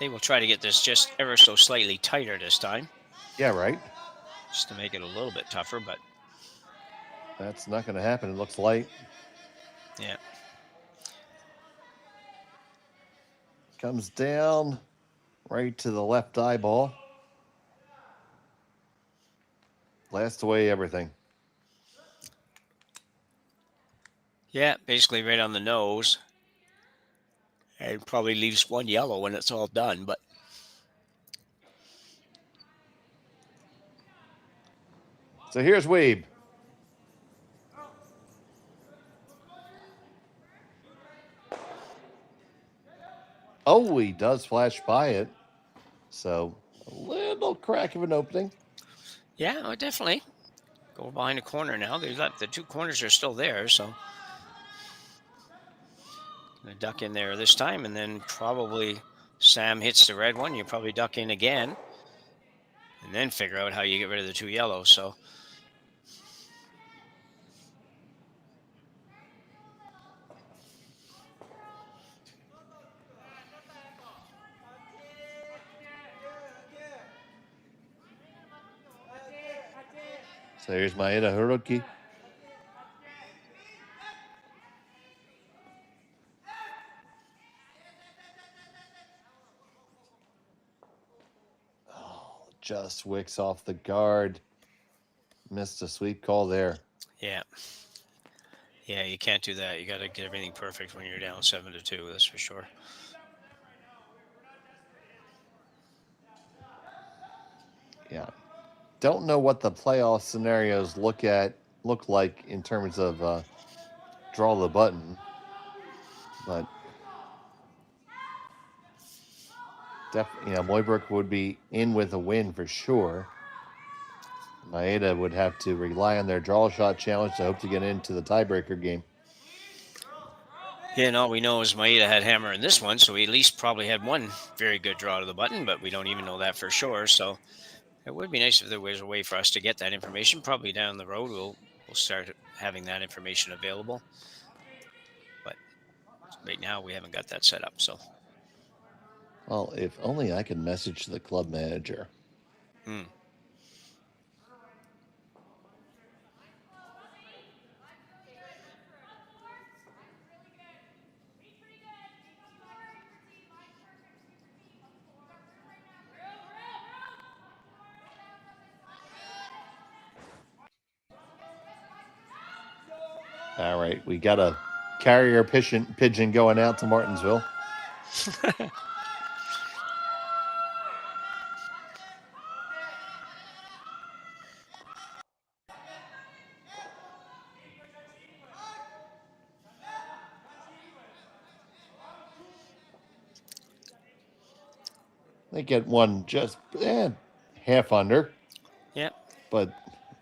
They will try to get this just ever so slightly tighter this time. Yeah, right. Just to make it a little bit tougher, but that's not going to happen. It looks light. Yeah. Comes down right to the left eyeball. Blasts away everything. Yeah, basically right on the nose. And probably leaves one yellow when it's all done, but so here's Weeb. Oh, he does flash by it. So a little crack of an opening. yeah, definitely. Go behind the corner now. The 2 corners are still there, so gonna duck in there this time, and then probably Sam hits the red one. You probably duck in again, and then figure out how you get rid of the 2 yellows. So So here's Maeda Hiroki. Oh, just wicks off the guard. Missed a sweep call there. Yeah. Yeah, you can't do that. You got to get everything perfect when you're down 7-2. That's for sure. Yeah. Don't know what the playoff scenarios look like in terms of draw the button, but definitely, Mooibroek would be in with a win for sure. Maeda would have to rely on their draw shot challenge to hope to get into the tiebreaker game. Yeah, and all we know is Maeda had hammer in this one, so he at least probably had one very good draw to the button, but we don't even know that for sure. So it would be nice if there was a way for us to get that information. Probably down the road, we'll start having that information available. But right now, we haven't got that set up. So, well, if only I could message the club manager. All right, we got a carrier pigeon going out to Martensville. They get one just half under. Yep. But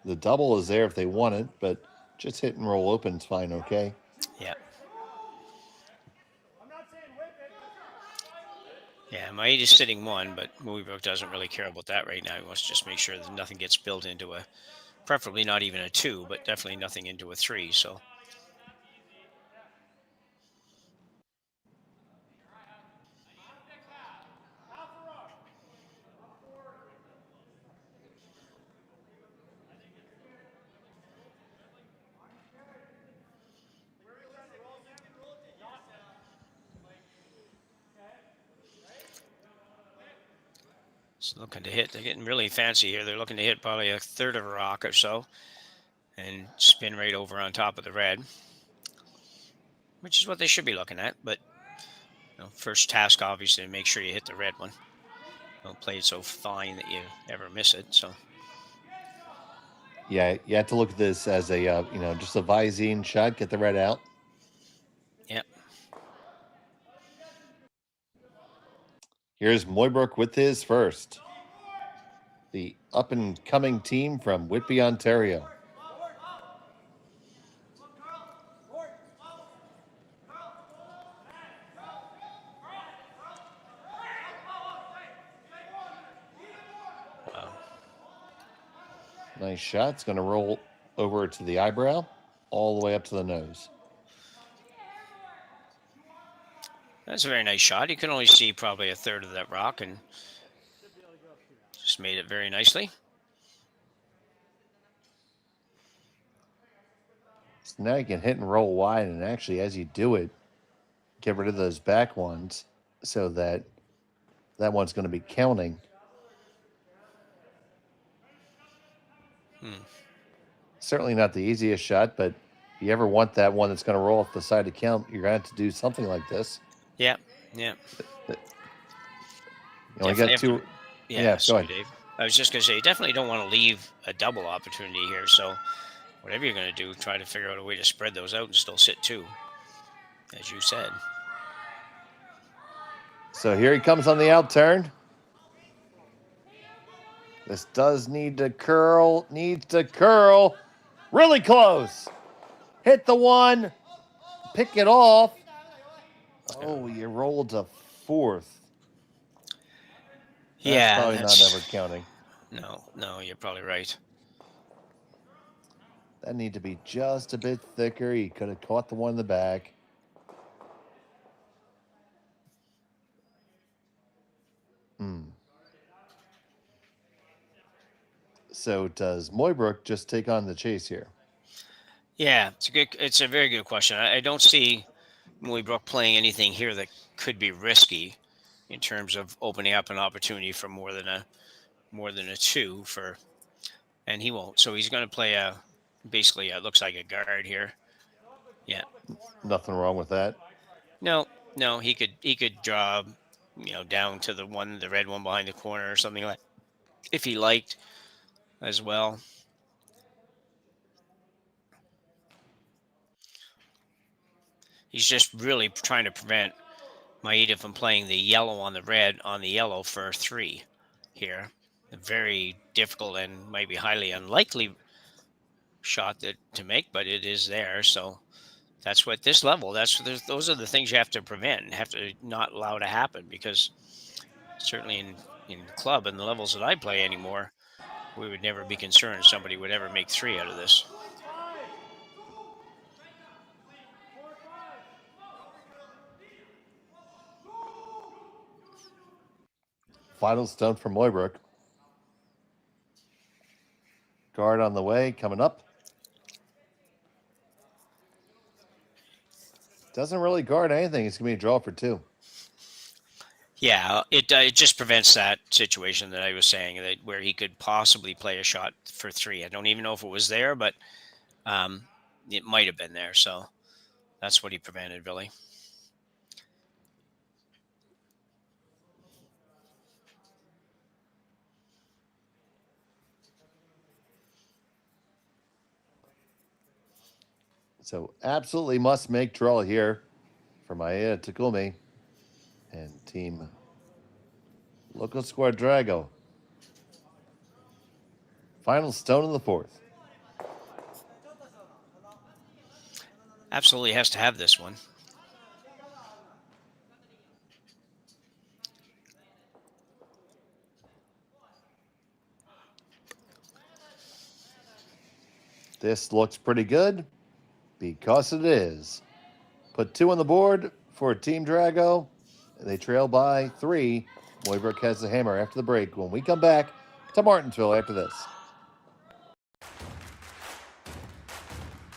the double is there if they want it, but just hit and roll open is fine, okay? Yeah. Yeah, Maeda's sitting one, but Mooibroek doesn't really care about that right now. He wants to just make sure that nothing gets built into preferably not even a 2, but definitely nothing into a 3. So. It's looking to hit. They're getting really fancy here. They're looking to hit probably a third of a rock or so and spin right over on top of the red, which is what they should be looking at. But first task, obviously, to make sure you hit the red one. Don't play it so fine that you ever miss it. So. Yeah, you have to look at this as a just a Visine shot. Get the red out. Yep. Here's Mooibroek with his first. The up-and-coming team from Whitby, Ontario. Wow. Nice shot. It's going to roll over to the eyebrow, all the way up to the nose. That's a very nice shot. You can only see probably a third of that rock and just made it very nicely. So now you can hit and roll wide, and actually, as you do it, get rid of those back ones so that one's going to be counting. Certainly not the easiest shot, but if you ever want that one that's going to roll off the side to count, you're going to have to do something like this. Yeah, yeah. You only got two. Yeah, sorry, go ahead. Dave. I was just going to say, you definitely don't want to leave a double opportunity here. So whatever you're going to do, try to figure out a way to spread those out and still sit 2, as you said. So here he comes on the out turn. This does need to curl. Needs to curl. Really close. Hit the one. Pick it off. Oh, you rolled a 4th. That's probably not ever counting. No, you're probably right. That need to be just a bit thicker. He could have caught the one in the back. So does Mooibroek just take on the chase here? Yeah, it's a very good question. I don't see Mooibroek playing anything here that could be risky in terms of opening up an opportunity for more than a two for, and he won't. So he's going to play basically it looks like a guard here. Yeah. Nothing wrong with that. No, he could draw, down to the red one behind the corner or something like, if he liked as well. He's just really trying to prevent Maeda from playing the yellow on the red on the yellow for 3 here. A very difficult and maybe highly unlikely shot to make, but it is there. So that's what this level, those are the things you have to prevent and have to not allow to happen, because certainly in club and the levels that I play anymore, we would never be concerned somebody would ever make 3 out of this. Final stone from Mooibroek. Guard on the way, coming up. Doesn't really guard anything. It's going to be a draw for 2. Yeah, it just prevents that situation that I was saying, that where he could possibly play a shot for 3. I don't even know if it was there, but it might have been there. So that's what he prevented, really. So absolutely must make draw here for Maeda Takumi and team Local Squad Drago. Final stone in the 4th. Absolutely has to have this one. This looks pretty good because it is. Put 2 on the board for Team Drago. They trail by 3. Mooibroek has the hammer after the break when we come back to Martensville after this.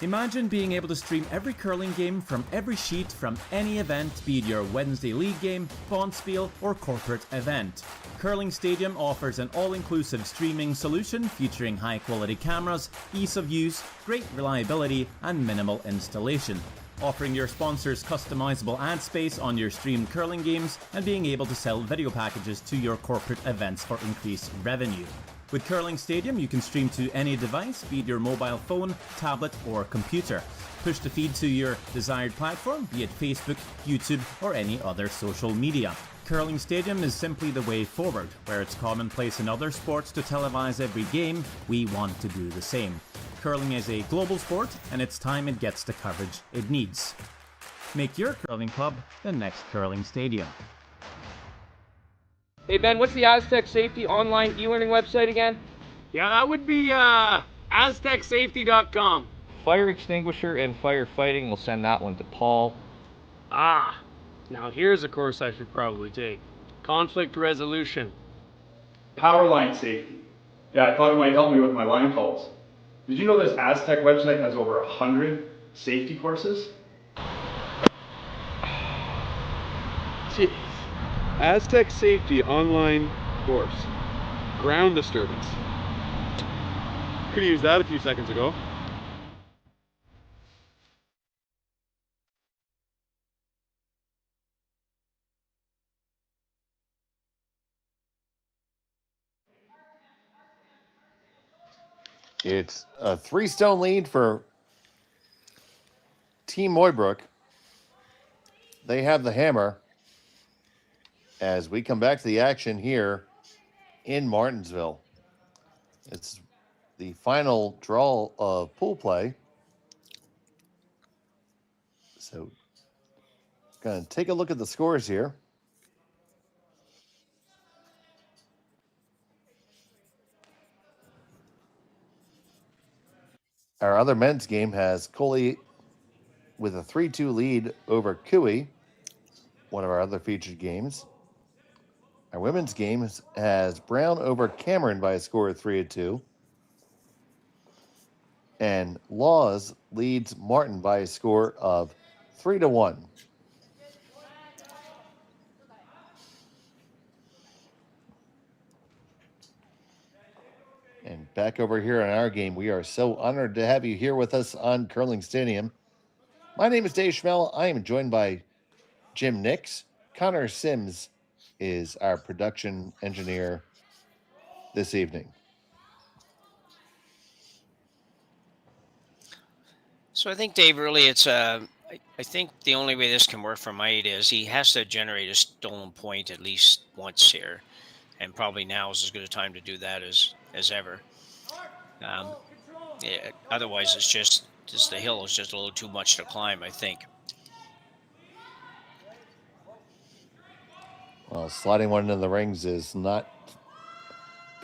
Imagine being able to stream every curling game from every sheet from any event, be it your Wednesday league game, bonspiel, or corporate event. Curling Stadium offers an all-inclusive streaming solution featuring high-quality cameras, ease of use, great reliability, and minimal installation. Offering your sponsors customizable ad space on your streamed curling games and being able to sell video packages to your corporate events for increased revenue. With Curling Stadium, you can stream to any device, be it your mobile phone, tablet, or computer. Push the feed to your desired platform, be it Facebook, YouTube, or any other social media. Curling Stadium is simply the way forward. Where it's commonplace in other sports to televise every game, we want to do the same. Curling is a global sport, and it's time it gets the coverage it needs. Make your curling club the next Curling Stadium. Hey Ben, what's the Aztec Safety online e-learning website again? Yeah, that would be aztecsafety.com. Fire extinguisher and firefighting, we'll send that one to Paul. Ah, now here's a course I should probably take. Conflict resolution. Power line safety. Yeah, I thought it might help me with my line calls. Did you know this Aztec website has over 100 safety courses? Jeez. Aztec Safety online course. Ground disturbance. Could have used that a few seconds ago. It's a 3-stone lead for Team Mooibroek. They have the hammer as we come back to the action here in Martensville. It's the final draw of pool play. So, going to take a look at the scores here. Our other men's game has Coley with a 3-2 lead over Cooey, one of our other featured games. Our women's game has Brown over Cameron by a score of 3-2. And Laws leads Martin by a score of 3-1. And back over here in our game, we are so honored to have you here with us on Curling Stadium. My name is Dave Schmel. I am joined by Jim Nix. Connor Sims is our production engineer this evening. So I think, Dave, really it's I think the only way this can work for Maeda is he has to generate a stolen point at least once here. And probably now is as good a time to do that as ever. Yeah, otherwise, it's just the hill is just a little too much to climb, I think. Well, sliding one into the rings is not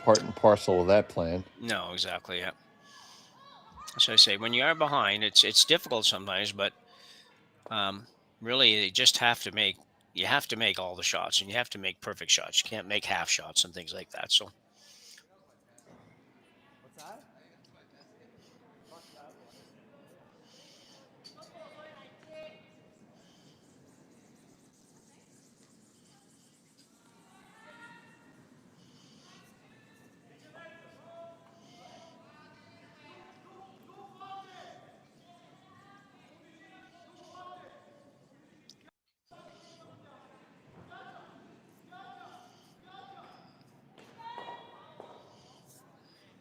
part and parcel of that plan. No, exactly. Yeah. So I say, when you are behind, it's difficult sometimes, but really, you just have to make all the shots, and you have to make perfect shots. You can't make half shots and things like that. So.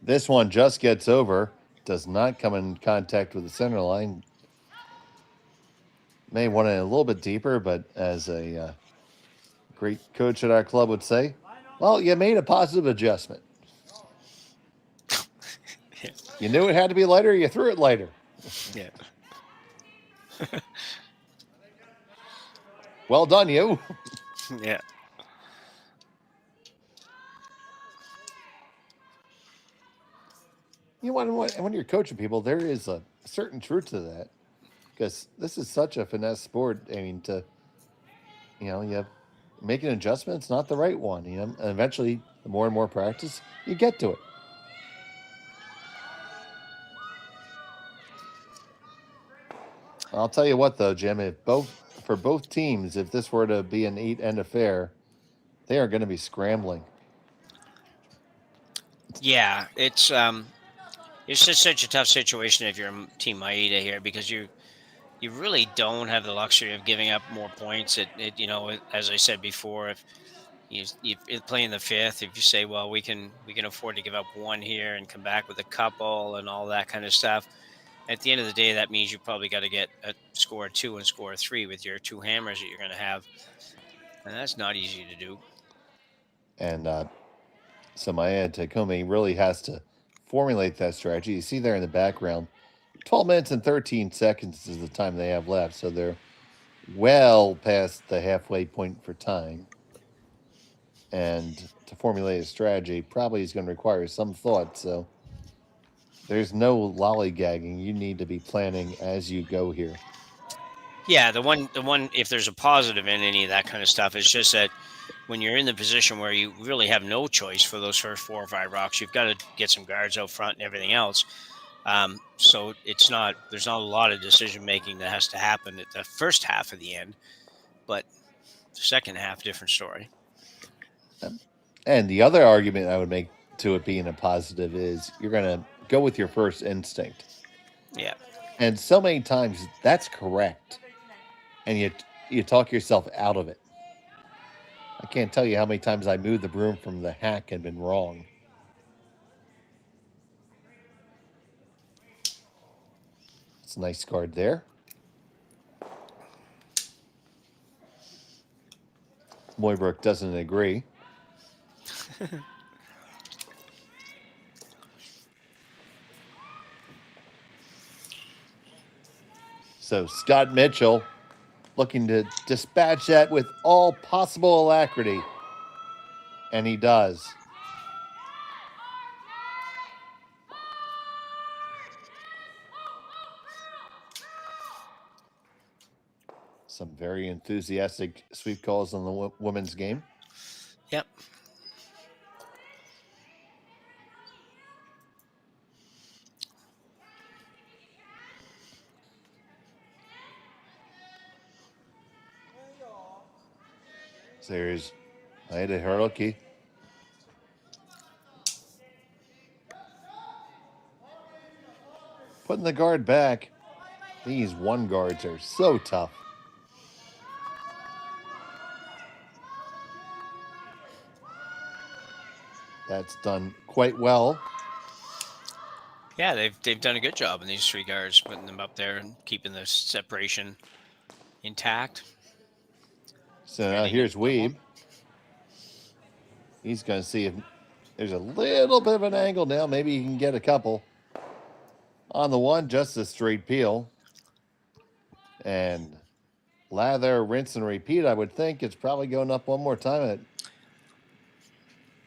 This one just gets over, does not come in contact with the center line. May want it a little bit deeper, but as a great coach at our club would say, well, you made a positive adjustment. Yeah. You knew it had to be lighter, you threw it lighter. Yeah. Well done, you. Yeah. You know, when you're coaching people, there is a certain truth to that, because this is such a finesse sport. I mean, you make an adjustment, it's not the right one, and eventually, the more and more practice, you get to it. I'll tell you what, though, Jim, for both teams, if this were to be an 8-end affair, they are going to be scrambling. Yeah, it's just such a tough situation if you're Team Maeda here, because you really don't have the luxury of giving up more points. As I said before, if you play in the fifth, if you say, well, we can afford to give up one here and come back with a couple and all that kind of stuff, at the end of the day, that means you probably got to get a score 2 and score 3 with your 2 hammers that you're going to have, and that's not easy to do. And so Maeda Takumi really has to formulate that strategy. You see there in the background, 12 minutes and 13 seconds is the time they have left. So they're well past the halfway point for time. And to formulate a strategy probably is going to require some thought. So there's no lollygagging. You need to be planning as you go here. Yeah, the one, if there's a positive in any of that kind of stuff, it's just that when you're in the position where you really have no choice for those first 4 or 5 rocks, you've got to get some guards out front and everything else. So there's not a lot of decision making that has to happen at the first half of the end, but the second half, different story. And the other argument I would make to it being a positive is you're going to go with your first instinct. Yeah. And so many times that's correct. And you talk yourself out of it. I can't tell you how many times I moved the broom from the hack and been wrong. It's a nice card there. Mooibroek doesn't agree. So Scott Mitchell looking to dispatch that with all possible alacrity. And he does. Some very enthusiastic sweep calls on the women's game. Yep. There's Maeda Hiroki. Putting the guard back. These one guards are so tough. That's done quite well. Yeah, they've done a good job in these 3 guards, putting them up there and keeping the separation intact. So now here's Weeb. He's going to see if there's a little bit of an angle now. Maybe he can get a couple. On the one, just a straight peel. And lather, rinse, and repeat. I would think it's probably going up one more time.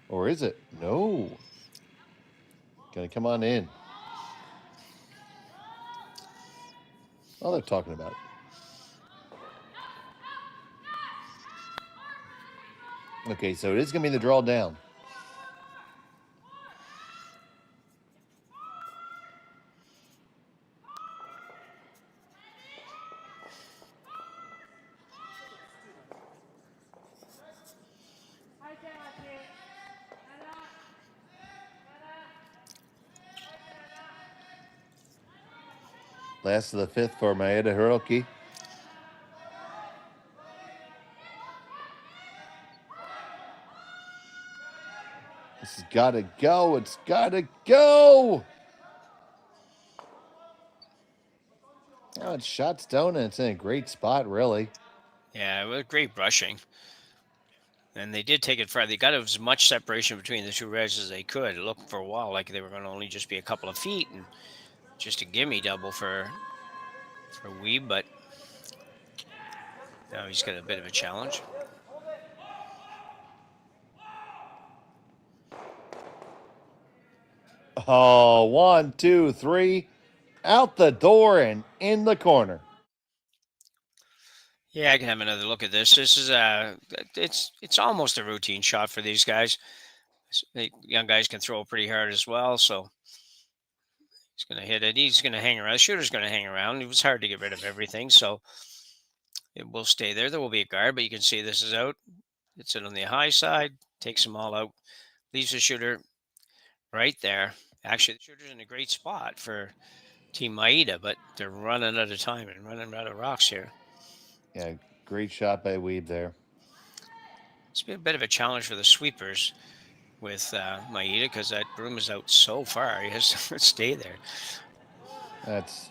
Or is it? No. Going to come on in. Oh, they're talking about it. Okay, so it is going to be the draw down. Last of the 5th for Maeda Hiroki. This has got to go. It's got to go. Oh, it's shot stone, and it's in a great spot, really. Yeah, it was great brushing. And they did take it far. They got as much separation between the 2 reds as they could. It looked for a while like they were going to only just be a couple of feet and just a gimme double for Weeb, but now he's got a bit of a challenge. Oh, 1, 2, 3. Out the door and in the corner. Yeah, I can have another look at this. This is it's almost a routine shot for these guys. The young guys can throw pretty hard as well, so he's going to hit it. He's going to hang around. The shooter's going to hang around. It was hard to get rid of everything, so it will stay there. There will be a guard, but you can see this is out. It's on the high side, takes them all out, leaves the shooter right there. Actually, the shooter's in a great spot for Team Maeda, but they're running out of time and running out of rocks here. Yeah, great shot by Weeb there. It's been a bit of a challenge for the sweepers with Maeda because that broom is out so far. He has to stay there. That's...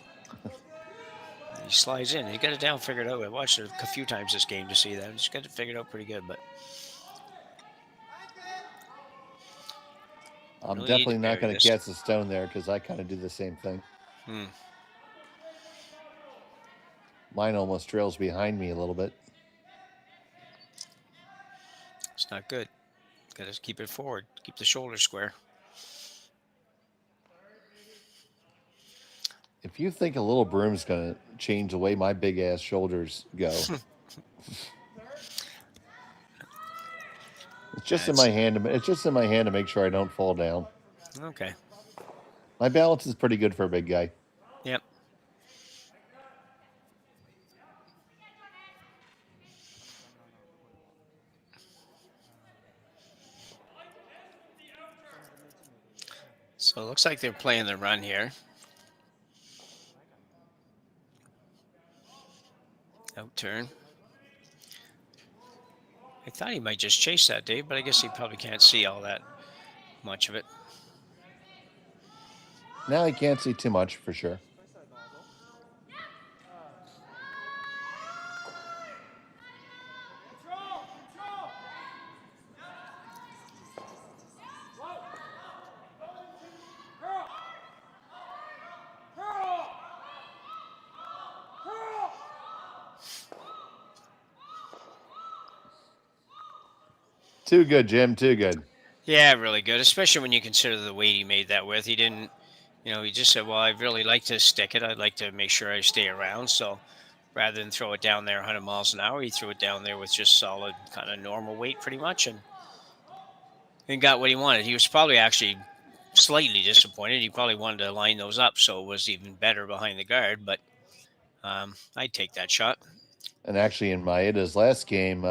He slides in. He got it down, figured out. I watched it a few times this game to see that. He's got it figured out pretty good, but I'm really definitely not going to this. catch the stone there because I kind of do the same thing. Mine almost trails behind me a little bit. It's not good. Got to keep it forward. Keep the shoulder square. If you think a little broom's going to change the way my big ass shoulders go, it's just in my hand. It's just in my hand to make sure I don't fall down. Okay. My balance is pretty good for a big guy. Yep. So it looks like they're playing the run here. Out turn. I thought he might just chase that, Dave, but I guess he probably can't see all that much of it. Now he can't see too much for sure. Too good, Jim. Too good. Yeah, really good, especially when you consider the weight he made that with. He didn't, he just said, well, I'd really like to stick it. I'd like to make sure I stay around. So rather than throw it down there 100 miles an hour, he threw it down there with just solid kind of normal weight pretty much and got what he wanted. He was probably actually slightly disappointed. He probably wanted to line those up so it was even better behind the guard, but I'd take that shot. And actually in Maeda's last game,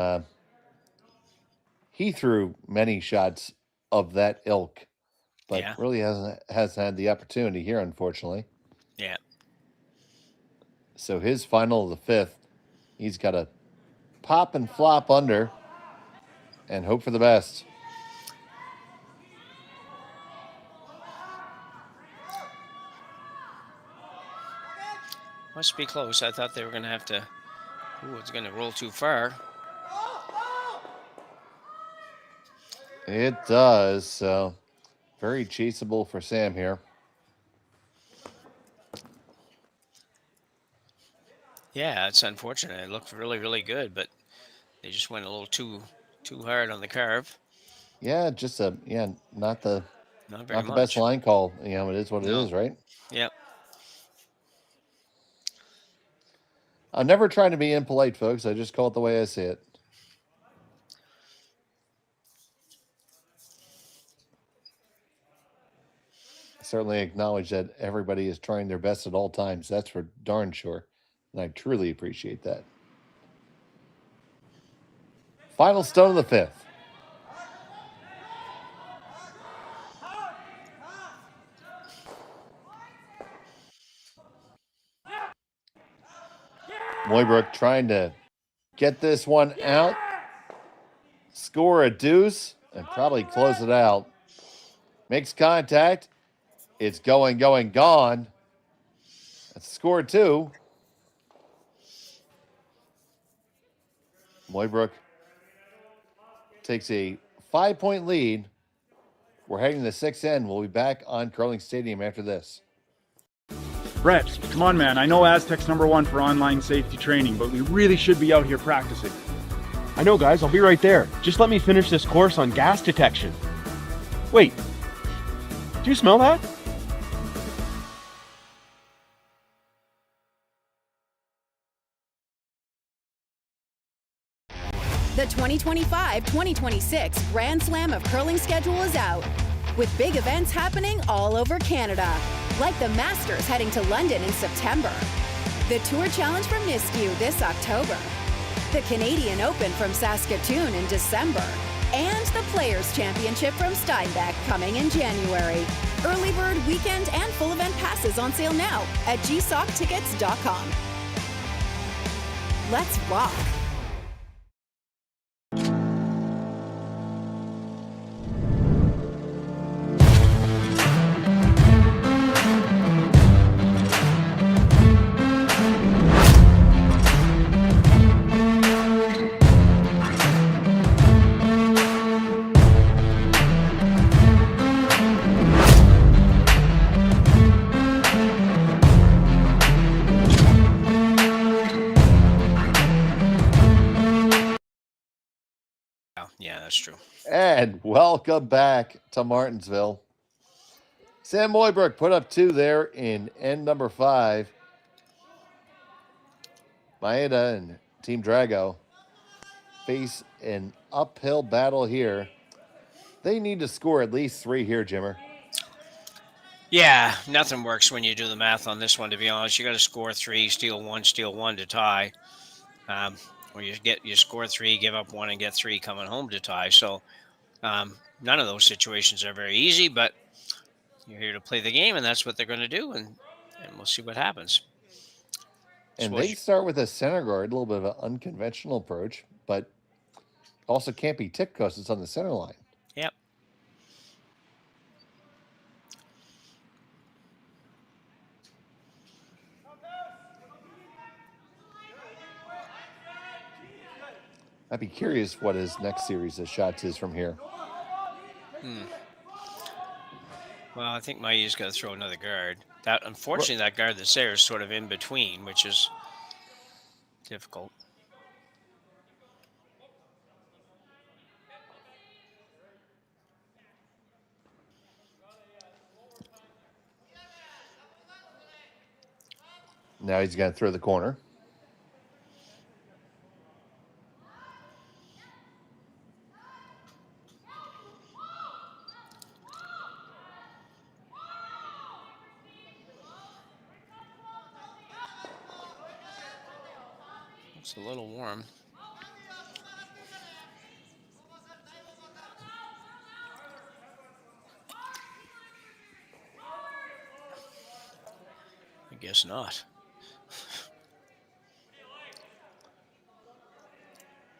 he threw many shots of that ilk, but Yeah. really has had the opportunity here, unfortunately. Yeah. So his final of the fifth, he's got to pop and flop under and hope for the best. Must be close. I thought they were going to have to. Ooh, it's going to roll too far. It does. So very chaseable for Sam here. Yeah, it's unfortunate. It looked really, really good, but they just went a little too hard on the carve. Yeah, just not the Not very the best much. line call. It is what it No. is, right? Yep. I'm never trying to be impolite, folks. I just call it the way I see it. I certainly acknowledge that everybody is trying their best at all times. That's for darn sure. And I truly appreciate that. Final stone of the fifth. Mooibroek trying to get this one out, score a deuce, and probably close it out. Makes contact. It's going, gone. That's score two. Mooibroek takes a 5-point lead. We're heading to the sixth end. We'll be back on Curling Stadium after this. Brett, come on, man. I know Aztec's #1 for online safety training, but we really should be out here practicing. I know, guys. I'll be right there. Just let me finish this course on gas detection. Wait. Do you smell that? The 2025-2026 Grand Slam of Curling schedule is out, with big events happening all over Canada, like the Masters heading to London in September, the Tour Challenge from Nisku this October, the Canadian Open from Saskatchewan in December, and the Players' Championship from Steinbeck coming in January. Early bird weekend and full event passes on sale now at gsoctickets.com. Let's rock! Yeah, that's true. And welcome back to Martensville. Sam Mooibroek put up 2 there in end number 5. Maeda and Team Drago face an uphill battle here. They need to score at least 3 here, Jimmer. Yeah, nothing works when you do the math on this one, to be honest. You got to score 3, steal 1 to tie. Or you score 3, give up 1, and get 3 coming home to tie. So none of those situations are very easy, but you're here to play the game, and that's what they're going to do, and we'll see what happens. And they start with a center guard, a little bit of an unconventional approach, but also can't be tipped because it's on the center line. Yep. I'd be curious what his next series of shots is from here. Well, I think Maeda's got to throw another guard. Unfortunately, that guard that's there is sort of in between, which is difficult. Now he's going to throw the corner. It's a little warm. guess not.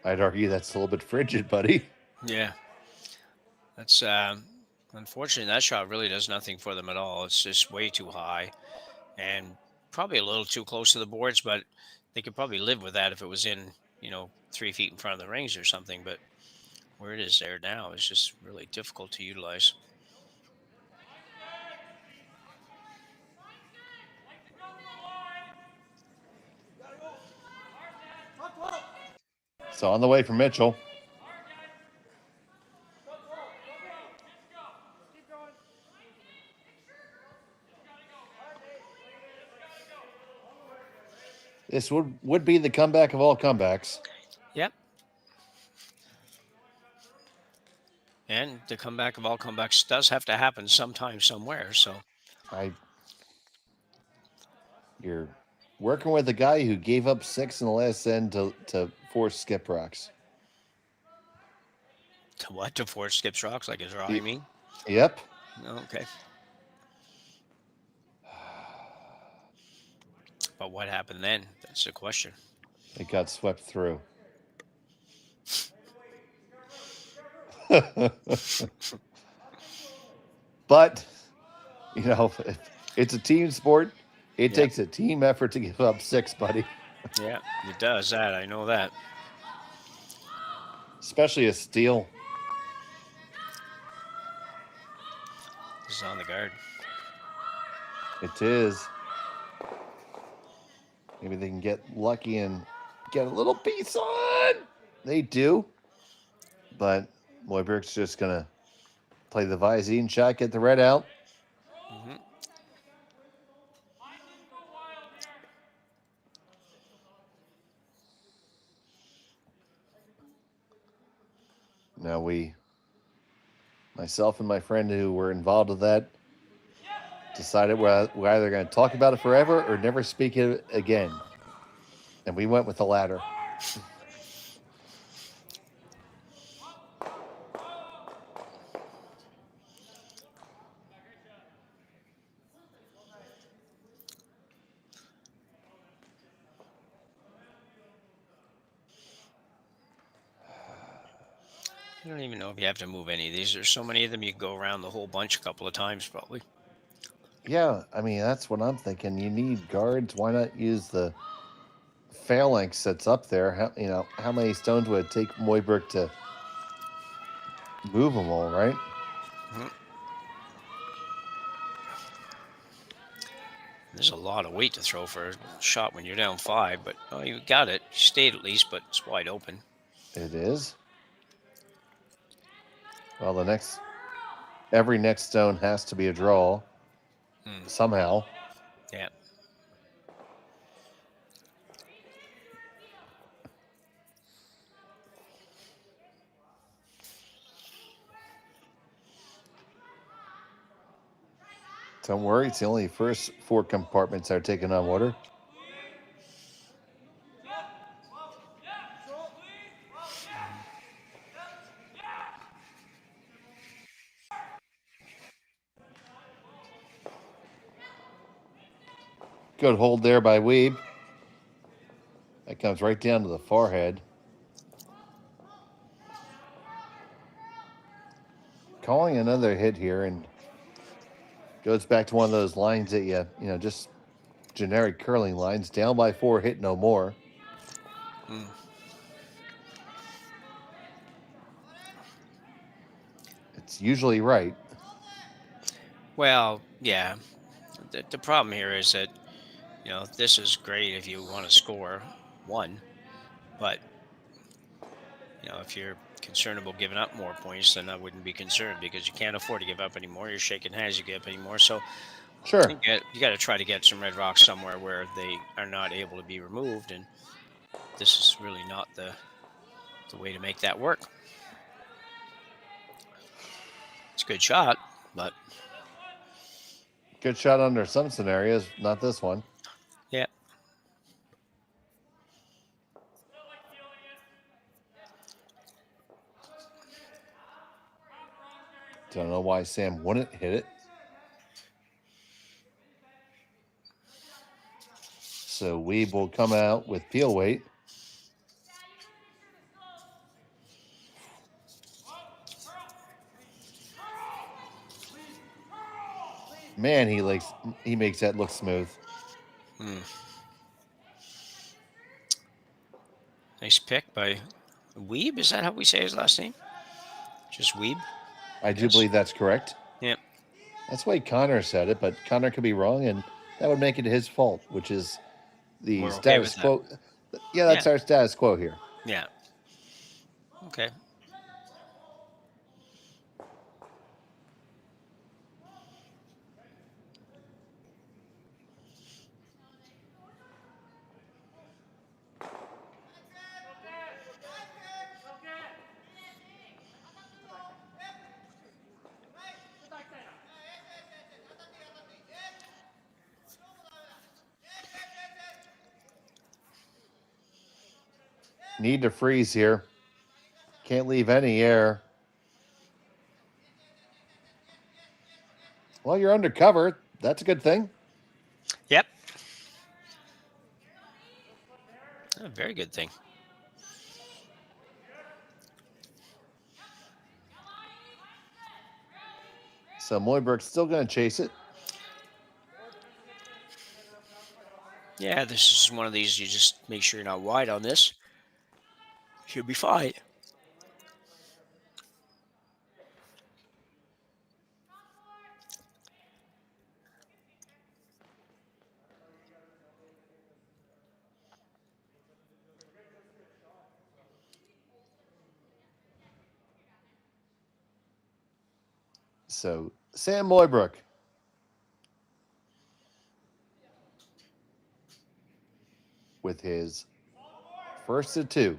I'd argue that's a little bit frigid, buddy. Yeah. That's unfortunately that shot really does nothing for them at all. It's just way too high and probably a little too close to the boards, but they could probably live with that if it was in, 3 feet in front of the rings or something. But where it is there now is just really difficult to utilize. So on the way for Mitchell. This would be the comeback of all comebacks. Yep. And the comeback of all comebacks does have to happen sometime, somewhere. So You're working with a guy who gave up 6 in the last end to force skip rocks. To what? To force skips rocks like his raw, you mean? Yep. Okay. But what happened then? That's the question. It got swept through. But, it's a team sport. It takes a team effort to give up 6, buddy. Yeah, it does that. I know that. Especially a steal. This is on the guard. It is. Maybe they can get lucky and get a little piece on. They do. But Mooibroek's just going to play the Visine shot, get the red out. Mm-hmm. Now myself and my friend who were involved with that, decided we're either going to talk about it forever or never speak it again. And we went with the latter. I don't even know if you have to move any of these. There's so many of them, you can go around the whole bunch a couple of times probably. Yeah, I mean, that's what I'm thinking. You need guards. Why not use the phalanx that's up there? How many stones would it take Mooibroek to move them all, right? Mm-hmm. There's a lot of weight to throw for a shot when you're down 5, but you got it. You stayed at least, but it's wide open. It is. Well, every next stone has to be a draw somehow. Yeah. Don't worry, it's the only first 4 compartments that are taking on water. Good hold there by Weeb. That comes right down to the forehead. Calling another hit here, and goes back to one of those lines that just generic curling lines. Down by 4, hit no more. It's usually right. Well, yeah. The problem here is that, this is great if you want to score 1, but, if you're concerned about giving up more points, then I wouldn't be concerned because you can't afford to give up anymore. You're shaking hands, you give up anymore. So sure, I think you got to try to get some red rocks somewhere where they are not able to be removed, and this is really not the way to make that work. It's a good shot, but good shot under some scenarios, not this one. Yeah. Don't know why Sam wouldn't hit it. So Weeb will come out with peel weight. Man, he makes that look smooth. Nice pick by Weeb. Is that how we say his last name? Just Weeb? I do believe that's correct. Yeah. That's why Connor said it, but Connor could be wrong, and that would make it his fault, which is the We're okay status with quo. Yeah, that's our status quo here. Yeah. Okay. Need to freeze here. Can't leave any air. Well, you're undercover. That's a good thing. Yep. A very good thing. So Mooibroek's still going to chase it. Yeah, this is one of these. You just make sure you're not wide on this. Should be fine. So Sam Mooibroek. With his first of two.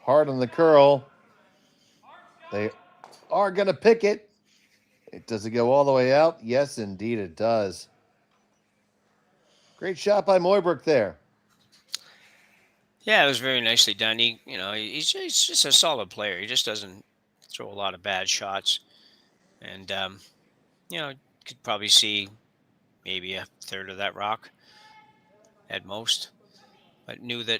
Hard on the curl. They are going to pick it. Does it go all the way out? Yes, indeed it does. Great shot by Mooibroek there. Yeah, it was very nicely done. He's just a solid player. He just doesn't throw a lot of bad shots, and could probably see maybe a third of that rock at most, but knew that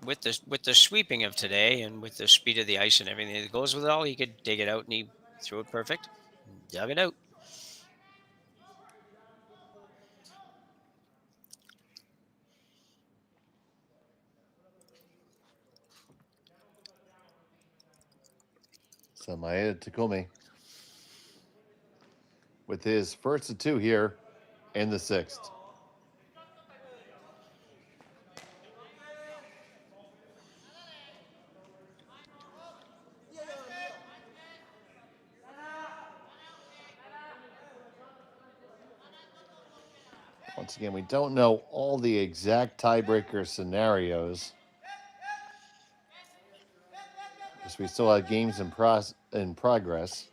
with the sweeping of today and with the speed of the ice and everything that goes with it all, he could dig it out, and he threw it perfect, dug it out. So Maeda Takumi with his first of two here in the sixth. Once again, we don't know all the exact tiebreaker scenarios, because we still have games in progress.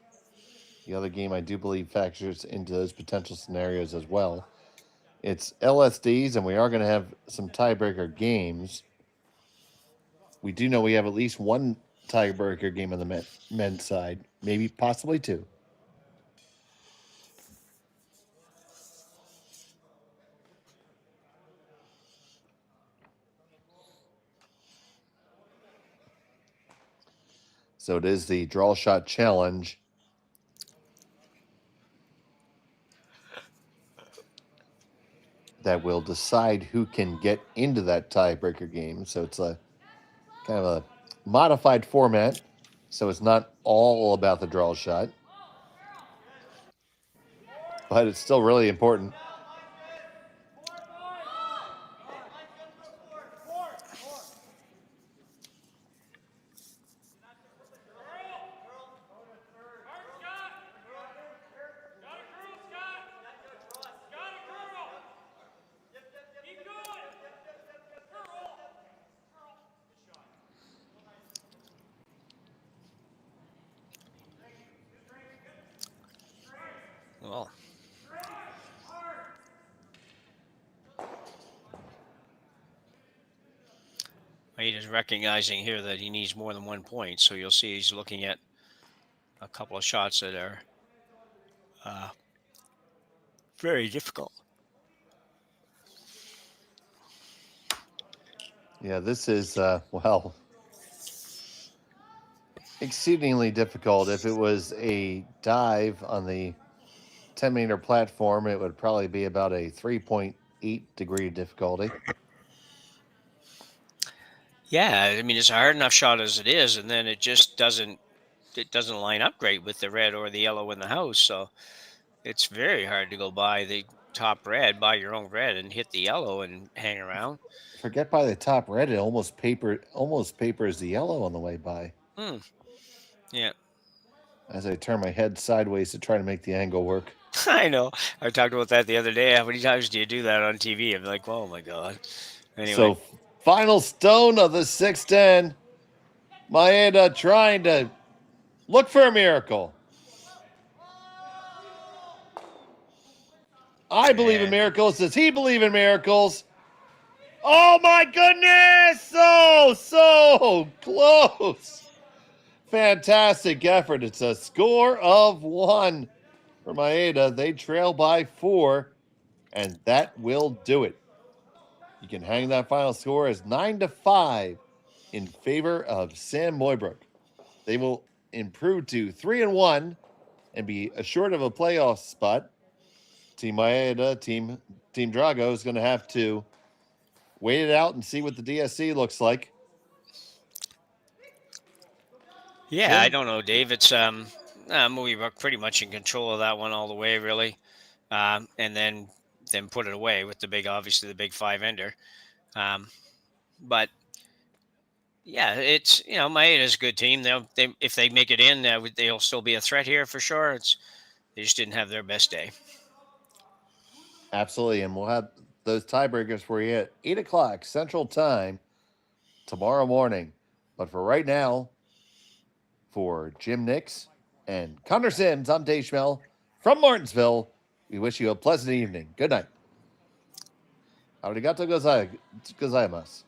The other game, I do believe, factors into those potential scenarios as well. It's LSDs, and we are going to have some tiebreaker games. We do know we have at least one tiebreaker game on the men's side, maybe possibly two. So it is the draw shot challenge. That will decide who can get into that tiebreaker game. So it's a kind of a modified format. So it's not all about the draw shot. But it's still really important. Well, Maeda's recognizing here that he needs more than 1 point, so you'll see he's looking at a couple of shots that are very difficult. Yeah, this is, well, exceedingly difficult. If it was a dive on the 10-meter platform, it would probably be about a 3.8 degree difficulty. Yeah, I mean, it's a hard enough shot as it is, and then it just doesn't line up great with the red or the yellow in the house. So it's very hard to go by the top red, by your own red, and hit the yellow and hang around. Forget by the top red, it almost papers the yellow on the way by. Yeah. As I turn my head sideways to try to make the angle work. I know. I talked about that the other day. How many times do you do that on TV? I'm like, oh my God. Anyway. So, final stone of the 610. Maeda trying to look for a miracle. I believe in miracles. Does he believe in miracles? Oh my goodness! So close. Fantastic effort. It's a score of 1 for Maeda. They trail by 4, and that will do it. You can hang that final score as 9-5 in favor of Sam Mooibroek. They will improve to 3-1 and be assured of a playoff spot. Team Maeda, Team Drago is going to have to wait it out and see what the DSC looks like. Yeah, I don't know, Dave. It's Mooibroek pretty much in control of that one all the way, really, and then put it away with the big 5-ender. But yeah, it's Maeda's a good team. If they make it in, they'll still be a threat here for sure. They just didn't have their best day. Absolutely, and we'll have those tiebreakers for you at 8 o'clock Central Time tomorrow morning. But for right now, for Jim Nix and Connor Sims, I'm Dave Schmel from Martensville. We wish you a pleasant evening. Good night. Arigato gozaimasu.